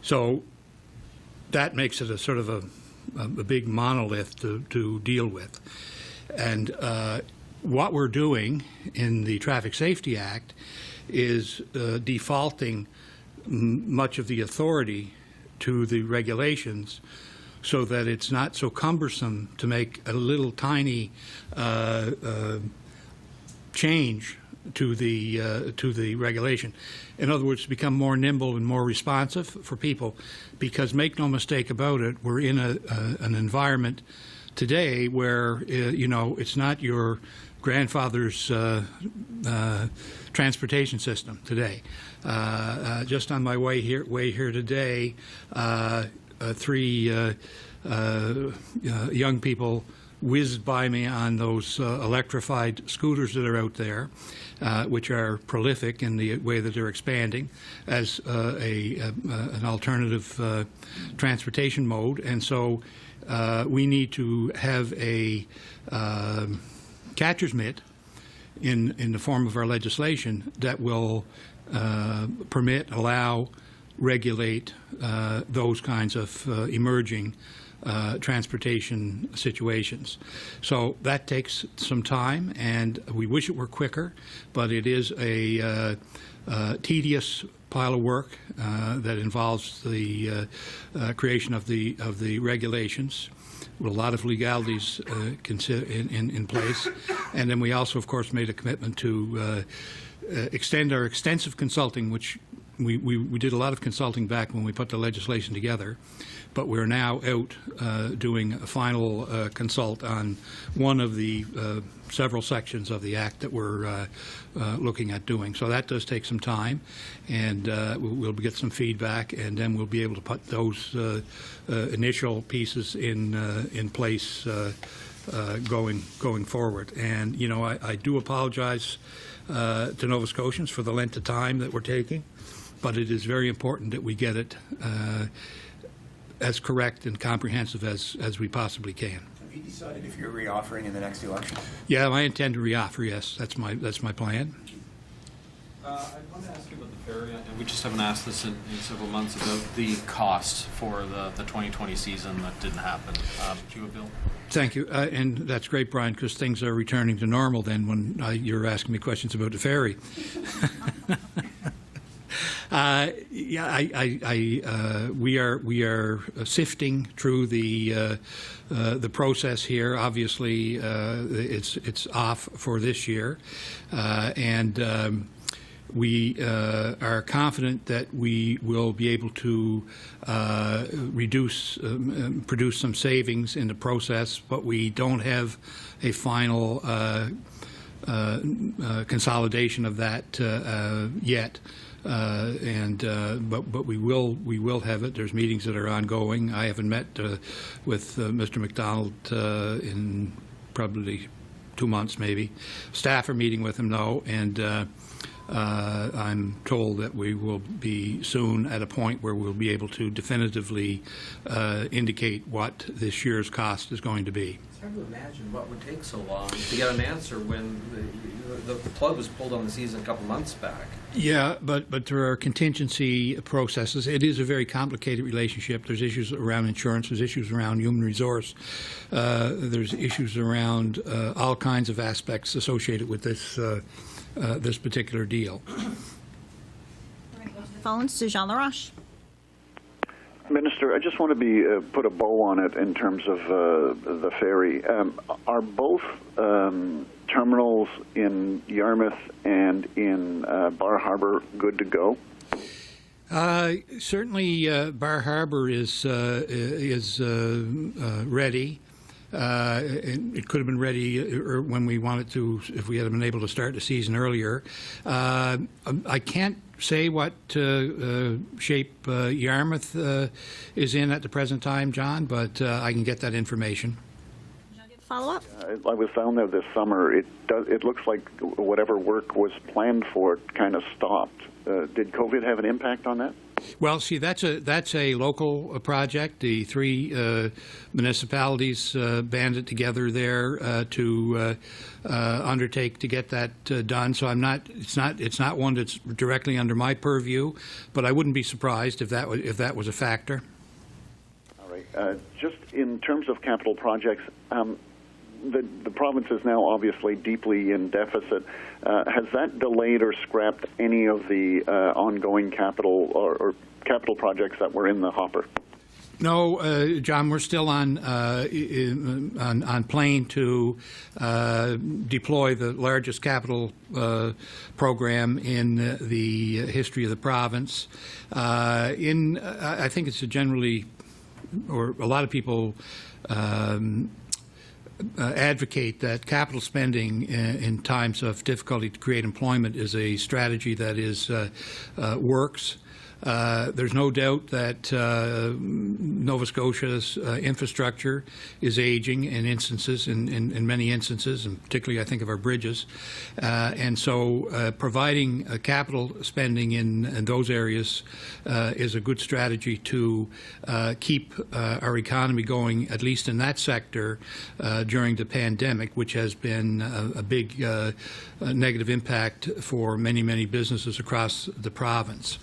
So that makes it a sort of a big monolith to deal with. And what we're doing in the Traffic Safety Act is defaulting much of the authority to the regulations, so that it's not so cumbersome to make a little tiny change to the regulation. In other words, to become more nimble and more responsive for people, because make no mistake about it, we're in an environment today where it's not your grandfather's transportation system today. Just on my way here today, 3 young people whizzed by me on those electrified scooters that are out there, which are prolific in the way that they're expanding as an alternative transportation mode. And so we need to have a catcher's mitt in the form of our legislation that will permit, allow, regulate those kinds of emerging transportation situations. So that takes some time, and we wish it were quicker, but it is a tedious pile of work that involves the creation of the regulations, with a lot of legalities in place. And then we also, of course, made a commitment to extend our extensive consulting, which we did a lot of consulting back when we put the legislation together, but we're now out doing a final consult on one of the several sections of the Act that we're looking at doing. So that does take some time, and we'll get some feedback, and then we'll be able to put those initial pieces in place going forward. And I do apologize to Nova Scotians for the length of time that we're taking, but it is very important that we get it as correct and comprehensive as we possibly can. Have you decided if you're reoffering in the next election? Yeah, I intend to reoffer. Yes, that's my plan. I want to ask you about the ferry, and we just haven't asked this in several months, about the cost for the 2020 season that didn't happen. Do you have a bill? Thank you, and that's great, Brian, because things are returning to normal then when you're asking me questions about the ferry. We are sifting through the process here. Obviously, it's off for this year, and we are confident that we will be able to produce some savings in the process, but we don't have a final consolidation of that yet. But we will have it. There's meetings that are ongoing. I haven't met with Mr. McDonald in probably 2 months, maybe. Staff are meeting with him though, and I'm told that we will be soon at a point where we'll be able to definitively indicate what this year's cost is going to be. It's hard to imagine what would take so long to get an answer when the plug was pulled on the season a couple months back. Yeah, but there are contingency processes. It is a very complicated relationship. There's issues around insurance. There's issues around human resource. There's issues around all kinds of aspects associated with this particular deal. Phones to Jean Laroche. Minister, I just want to put a bow on it in terms of the ferry. Are both terminals in Yarmouth and in Bar Harbor good to go? Certainly, Bar Harbor is ready. It could have been ready when we wanted to, if we had been able to start the season earlier. I can't say what shape Yarmouth is in at the present time, John, but I can get that information. Follow up? I was down there this summer. It looks like whatever work was planned for it kind of stopped. Did COVID have an impact on that? Well, see, that's a local project. The 3 municipalities banded together there to undertake to get that done. So it's not one that's directly under my purview, but I wouldn't be surprised if that was a factor. All right. Just in terms of capital projects, the province is now obviously deeply in deficit. Has that delayed or scrapped any of the ongoing capital or capital projects that were in the hopper? No, John, we're still on plane to deploy the largest capital program in the history of the province. I think it's a generally, or a lot of people advocate that capital spending in times of difficulty to create employment is a strategy that is works. There's no doubt that Nova Scotia's infrastructure is aging in many instances, and particularly I think of our bridges. And so providing capital spending in those areas is a good strategy to keep our economy going, at least in that sector, during the pandemic, which has been a big negative impact for many, many businesses across the province.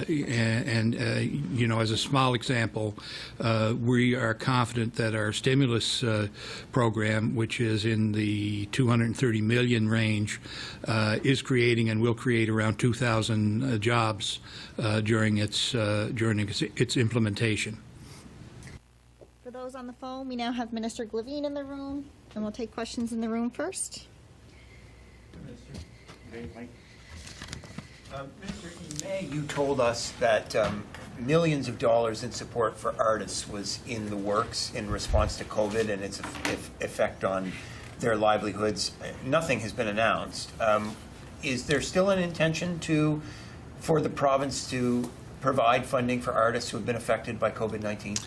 You know, as a small example, we are confident that our stimulus program, which is in the $230 million range, is creating and will create around 2,000 jobs during its implementation. For those on the phone, we now have Minister Glavine in the room, and we'll take questions in the room first. Minister, in May, you told us that millions of dollars in support for artists was in the works in response to COVID and its effect on their livelihoods. Nothing has been announced. Is there still an intention for the province to provide funding for artists who have been affected by COVID-19?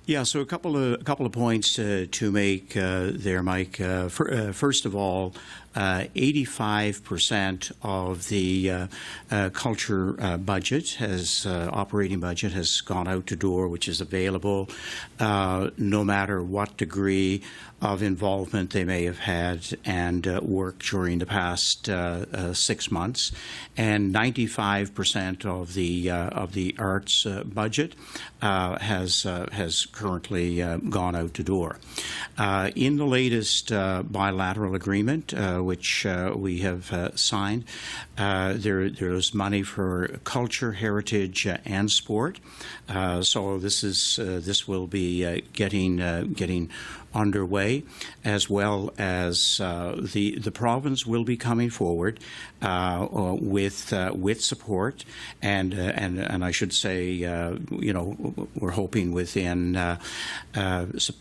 Yeah, so a couple of points to make there, Mike. First of all, 85% of the culture budget operating budget has gone out the door, which is available no matter what degree of involvement they may have had and work during the past 6 months, and 95% of the arts budget has currently gone out the door. In the latest bilateral agreement, which we have signed, there's money for culture, heritage, and sport. So this will be getting underway, as well as the province will be coming forward with support, and I should say, you know, we're hoping within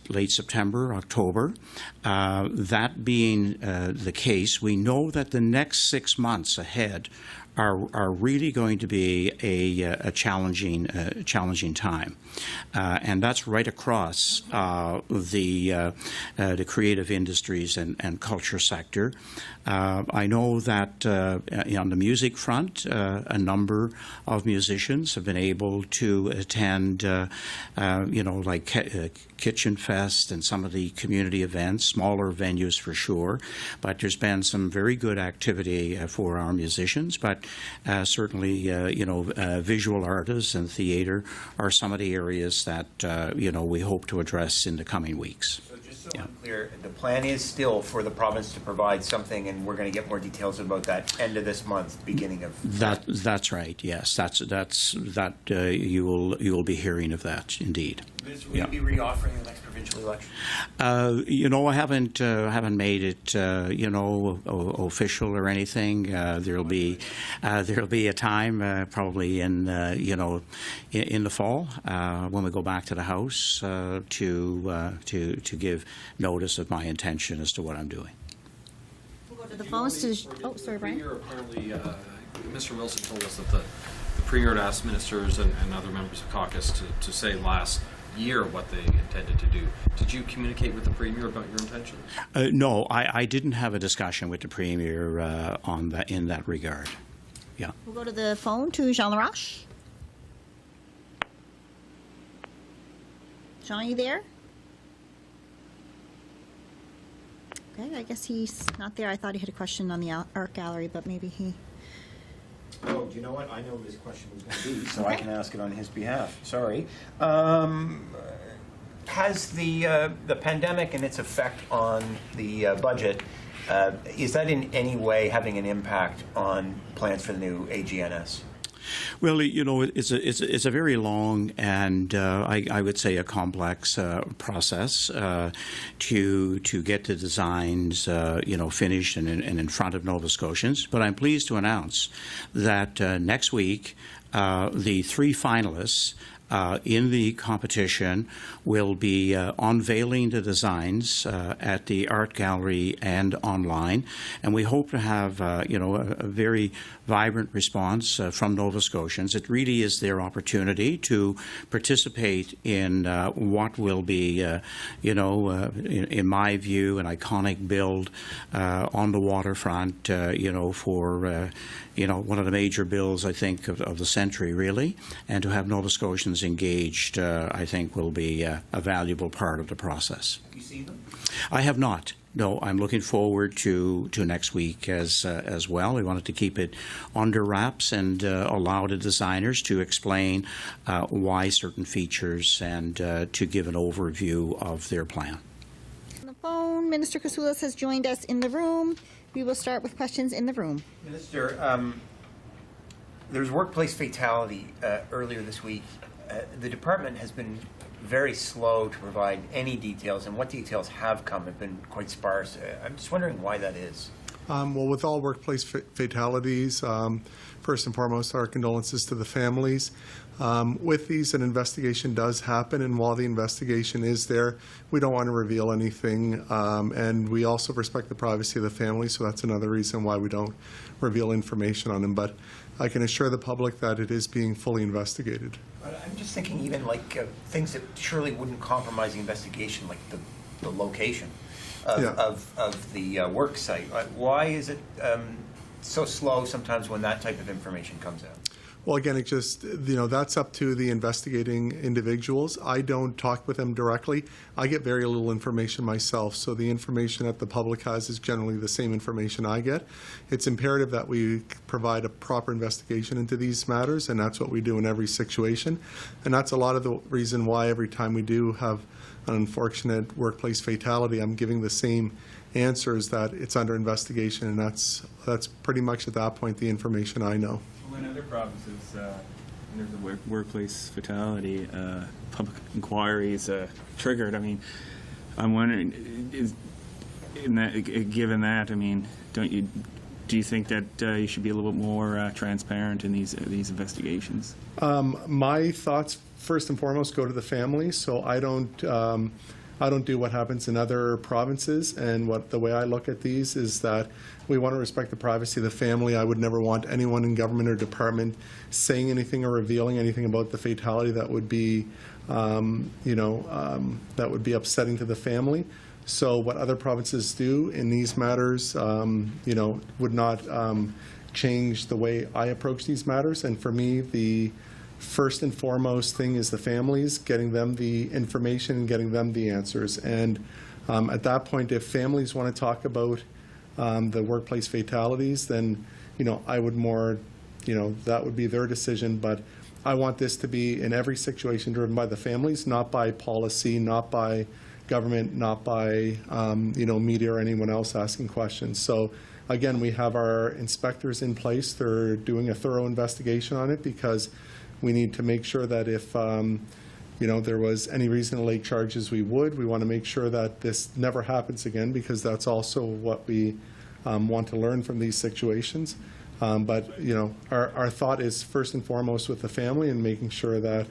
late September, October. That being the case, we know that the next 6 months ahead are really going to be a challenging time, and that's right across the creative industries and culture sector. I know that on the music front, a number of musicians have been able to attend, you know, like Kitchen Fest and some of the community events, smaller venues for sure, but there's been some very good activity for our musicians. But certainly, you know, visual artists and theater are some of the areas that, you know, we hope to address in the coming weeks. So just so I'm clear, the plan is still for the province to provide something, and we're going to get more details about that end of this month, beginning of... That's right, yes. That's you will be hearing of that, indeed. Will you be reoffering the next provincial election? You know, I haven't made it, you know, official or anything. There'll be a time, probably in you know, in the fall, when we go back to the House, to give notice of my intention as to what I'm doing. We'll go to the phones to. Oh, sorry, Brian. Apparently, Mr. Wilson told us that the Premier had asked ministers and other members of caucus to say last year what they intended to do. Did you communicate with the Premier about your intentions? No, I didn't have a discussion with the Premier in that regard. Yeah. We'll go to the phone to Jean Laroche. Jean, are you there? Okay, I guess he's not there. I thought he had a question on the art gallery, but maybe he... Oh, do you know what? I know this question was going to be, so I can ask it on his behalf. Sorry. has the pandemic and its effect on the budget, is that in any way having an impact on plans for the new AGNS? Well, you know, it's a very long and I would say a complex process to get the designs finished and in front of Nova Scotians. But I'm pleased to announce that next week the 3 finalists in the competition will be unveiling the designs at the art gallery and online, and we hope to have a very vibrant response from Nova Scotians. It really is their opportunity to participate in what will be, in my view, an iconic build on the waterfront, for one of the major builds, I think, of the century, really, and to have Nova Scotians engaged, I think, will be a valuable part of the process. You see them? I have not. No, I'm looking forward to next week as well. We wanted to keep it under wraps and allow the designers to explain why certain features and to give an overview of their plan. On the phone, Minister Kasoulas has joined us in the room. We will start with questions in the room. Minister, there was workplace fatality earlier this week. The department has been very slow to provide any details, and what details have come have been quite sparse. I'm just wondering why that is. Well, with all workplace fatalities, first and foremost, our condolences to the families. With these, an investigation does happen, and while the investigation is there, we don't want to reveal anything, and we also respect the privacy of the family, so that's another reason why we don't reveal information on them. But I can assure the public that it is being fully investigated. I'm just thinking even like things that surely wouldn't compromise the investigation, like the location of the work site. Why is it so slow sometimes when that type of information comes out? Well, again, it just, that's up to the investigating individuals. I don't talk with them directly. I get very little information myself, so the information that the public has is generally the same information I get. It's imperative that we provide a proper investigation into these matters, and that's what we do in every situation. And that's a lot of the reason why every time we do have an unfortunate workplace fatality, I'm giving the same answers, that it's under investigation, and that's pretty much at that point the information I know. Well, in other provinces, there's a workplace fatality, public inquiry is triggered. I mean, I'm wondering, given that, I mean, do you think that you should be a little bit more transparent in these investigations? My thoughts, first and foremost, go to the family. So I don't do what happens in other provinces, and the way I look at these is that we want to respect the privacy of the family. I would never want anyone in government or department saying anything or revealing anything about the fatality that would be, that would be upsetting to the family. So what other provinces do in these matters, would not change the way I approach these matters. And for me, the first and foremost thing is the families, getting them the information and getting them the answers. And at that point, if families want to talk about the workplace fatalities, then, I would more, that would be their decision. But I want this to be, in every situation, driven by the families, not by policy, not by government, not by, media or anyone else asking questions. So again, we have our inspectors in place. They're doing a thorough investigation on it, because we need to make sure that if there was any reason to lay charges, we want to make sure that this never happens again, because that's also what we want to learn from these situations. But our thought is first and foremost with the family and making sure that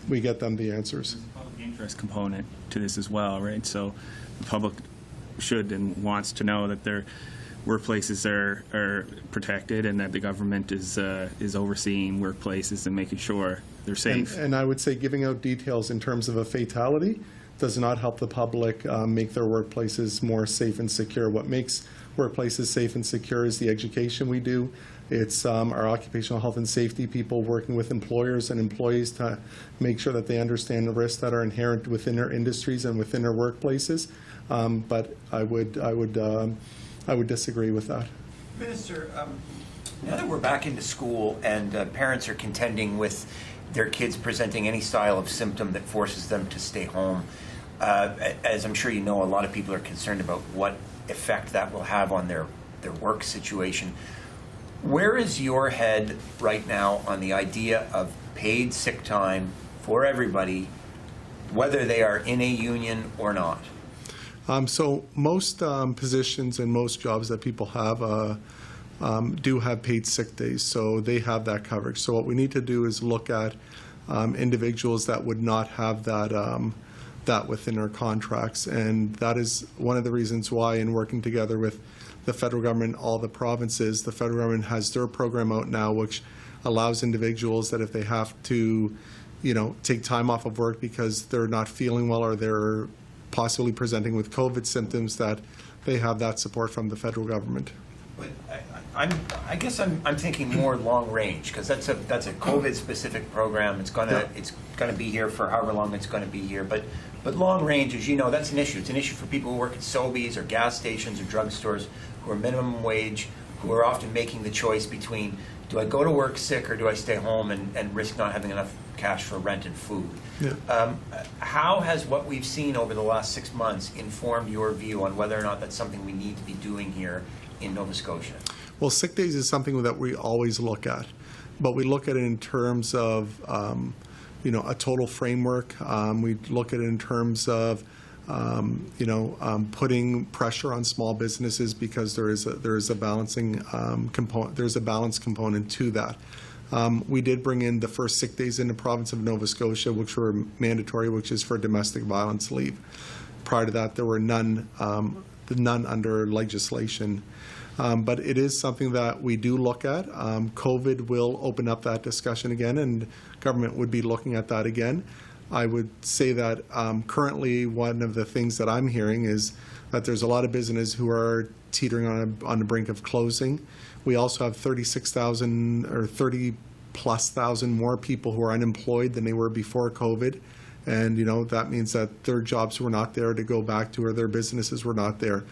we get them the answers. There's a public interest component to this as well, right? So the public should and wants to know that their workplaces are protected, and that the government is overseeing workplaces and making sure they're safe. And I would say giving out details in terms of a fatality does not help the public make their workplaces more safe and secure. What makes workplaces safe and secure is the education we do. It's our occupational health and safety people working with employers and employees to make sure that they understand the risks that are inherent within their industries and within their workplaces. But I would disagree with that. Minister, now that we're back into school and parents are contending with their kids presenting any style of symptom that forces them to stay home. As I'm sure you know, a lot of people are concerned about what effect that will have on their work situation. Where is your head right now on the idea of paid sick time for everybody, whether they are in a union or not? So most positions and most jobs that people have do have paid sick days, so they have that coverage. So what we need to do is look at individuals that would not have that within our contracts, and that is one of the reasons why, in working together with the federal government, all the provinces, the federal government has their program out now, which allows individuals that if they have to, take time off of work because they're not feeling well or they're possibly presenting with COVID symptoms, that they have that support from the federal government. But I guess I'm thinking more long range, because that's a COVID specific program. It's gonna be here for however long it's going to be here. But long range, as you know, that's an issue. It's an issue for people who work at Sobeys or gas stations or drugstores who are minimum wage, who are often making the choice between, do I go to work sick or do I stay home and risk not having enough cash for rent and food? Yeah. How has what we've seen over the last 6 months informed your view on whether or not that's something we need to be doing here in Nova Scotia? Well, sick days is something that we always look at, but we look at it in terms of a total framework. We look at it in terms of putting pressure on small businesses, because there is a balancing component. There's a balance component to that. We did bring in the first sick days in the province of Nova Scotia, which were mandatory, which is for domestic violence leave. Prior to that, there were none under legislation. But it is something that we do look at. COVID will open up that discussion again, and government would be looking at that again. I would say that currently one of the things that I'm hearing is that there's a lot of businesses who are teetering on the brink of closing. We also have 36,000 or 30+ thousand more people who are unemployed than they were before COVID. And, that means that their jobs were not there to go back to, or their businesses were not there.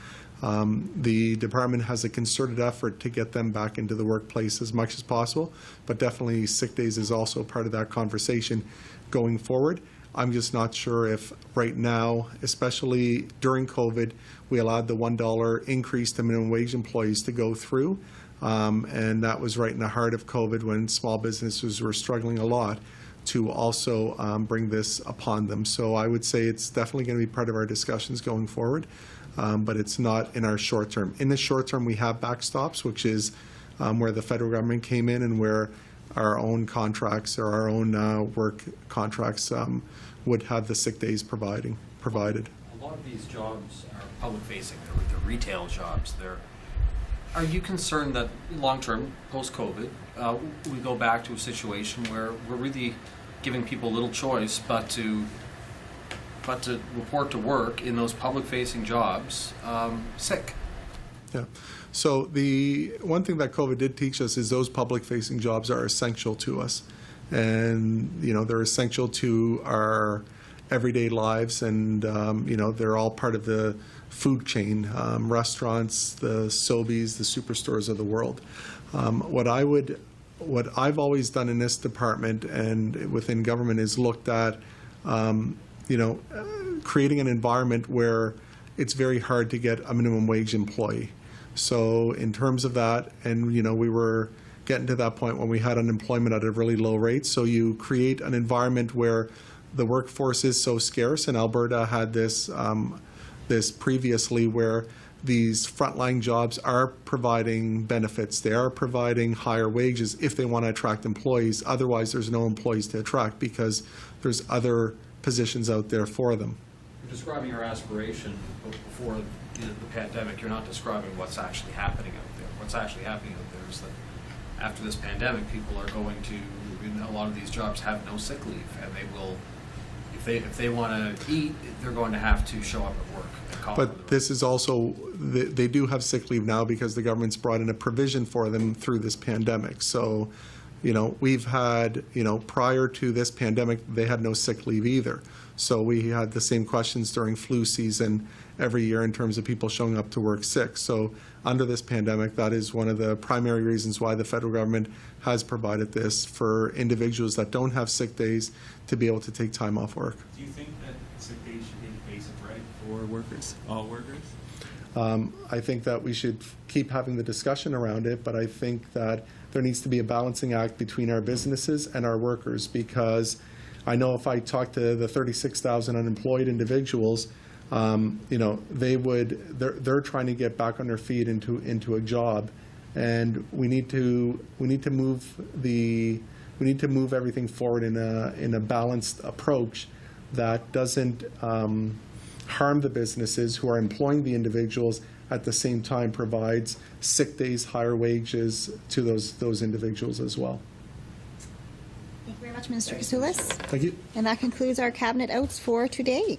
The department has a concerted effort to get them back into the workplace as much as possible, but definitely sick days is also part of that conversation going forward. I'm just not sure if right now, especially during COVID, we allowed the $1 increase to minimum wage employees to go through, and that was right in the heart of COVID when small businesses were struggling a lot to also bring this upon them. So I would say it's definitely going to be part of our discussions going forward. But it's not in our short term. In the short term, we have backstops, which is where the federal government came in and where our own contracts or our own work contracts would have the sick days provided. A lot of these jobs are public-facing. They're retail jobs. Are you concerned that long-term, post-COVID, we go back to a situation where we're really giving people little choice but to report to work in those public-facing jobs sick? Yeah. So the one thing that COVID did teach us is those public-facing jobs are essential to us. And, they're essential to our everyday lives, and, they're all part of the food chain, restaurants, the Sobeys, the superstores of the world. What I've always done in this department and within government is looked at creating an environment where it's very hard to get a minimum wage employee. So in terms of that, and we were getting to that point when we had unemployment at a really low rate. So you create an environment where the workforce is so scarce, and Alberta had this previously, where these frontline jobs are providing benefits. They are providing higher wages if they want to attract employees. Otherwise, there's no employees to attract because there's other positions out there for them. You're describing your aspiration before the pandemic. You're not describing what's actually happening out there. What's actually happening out there is that after this pandemic, people are going to, a lot of these jobs have no sick leave, and they will, if they want to eat, they're going to have to show up at work. But this is also, they do have sick leave now because the government's brought in a provision for them through this pandemic. So, we've had, prior to this pandemic, they had no sick leave either. So we had the same questions during flu season, every year in terms of people showing up to work sick. So under this pandemic, that is one of the primary reasons why the federal government has provided this for individuals that don't have sick days to be able to take time off work. Do you think that sick days should be the basic right for workers, all workers? I think that we should keep having the discussion around it, but I think that there needs to be a balancing act between our businesses and our workers, because I know if I talk to the 36,000 unemployed individuals, they're trying to get back on their feet into a job, and we need to move everything forward in a balanced approach that doesn't harm the businesses who are employing the individuals, at the same time provides sick days, higher wages to those individuals as well. Thank you very much, Minister Kasoulis. Thank you. And that concludes our cabinet outs for today.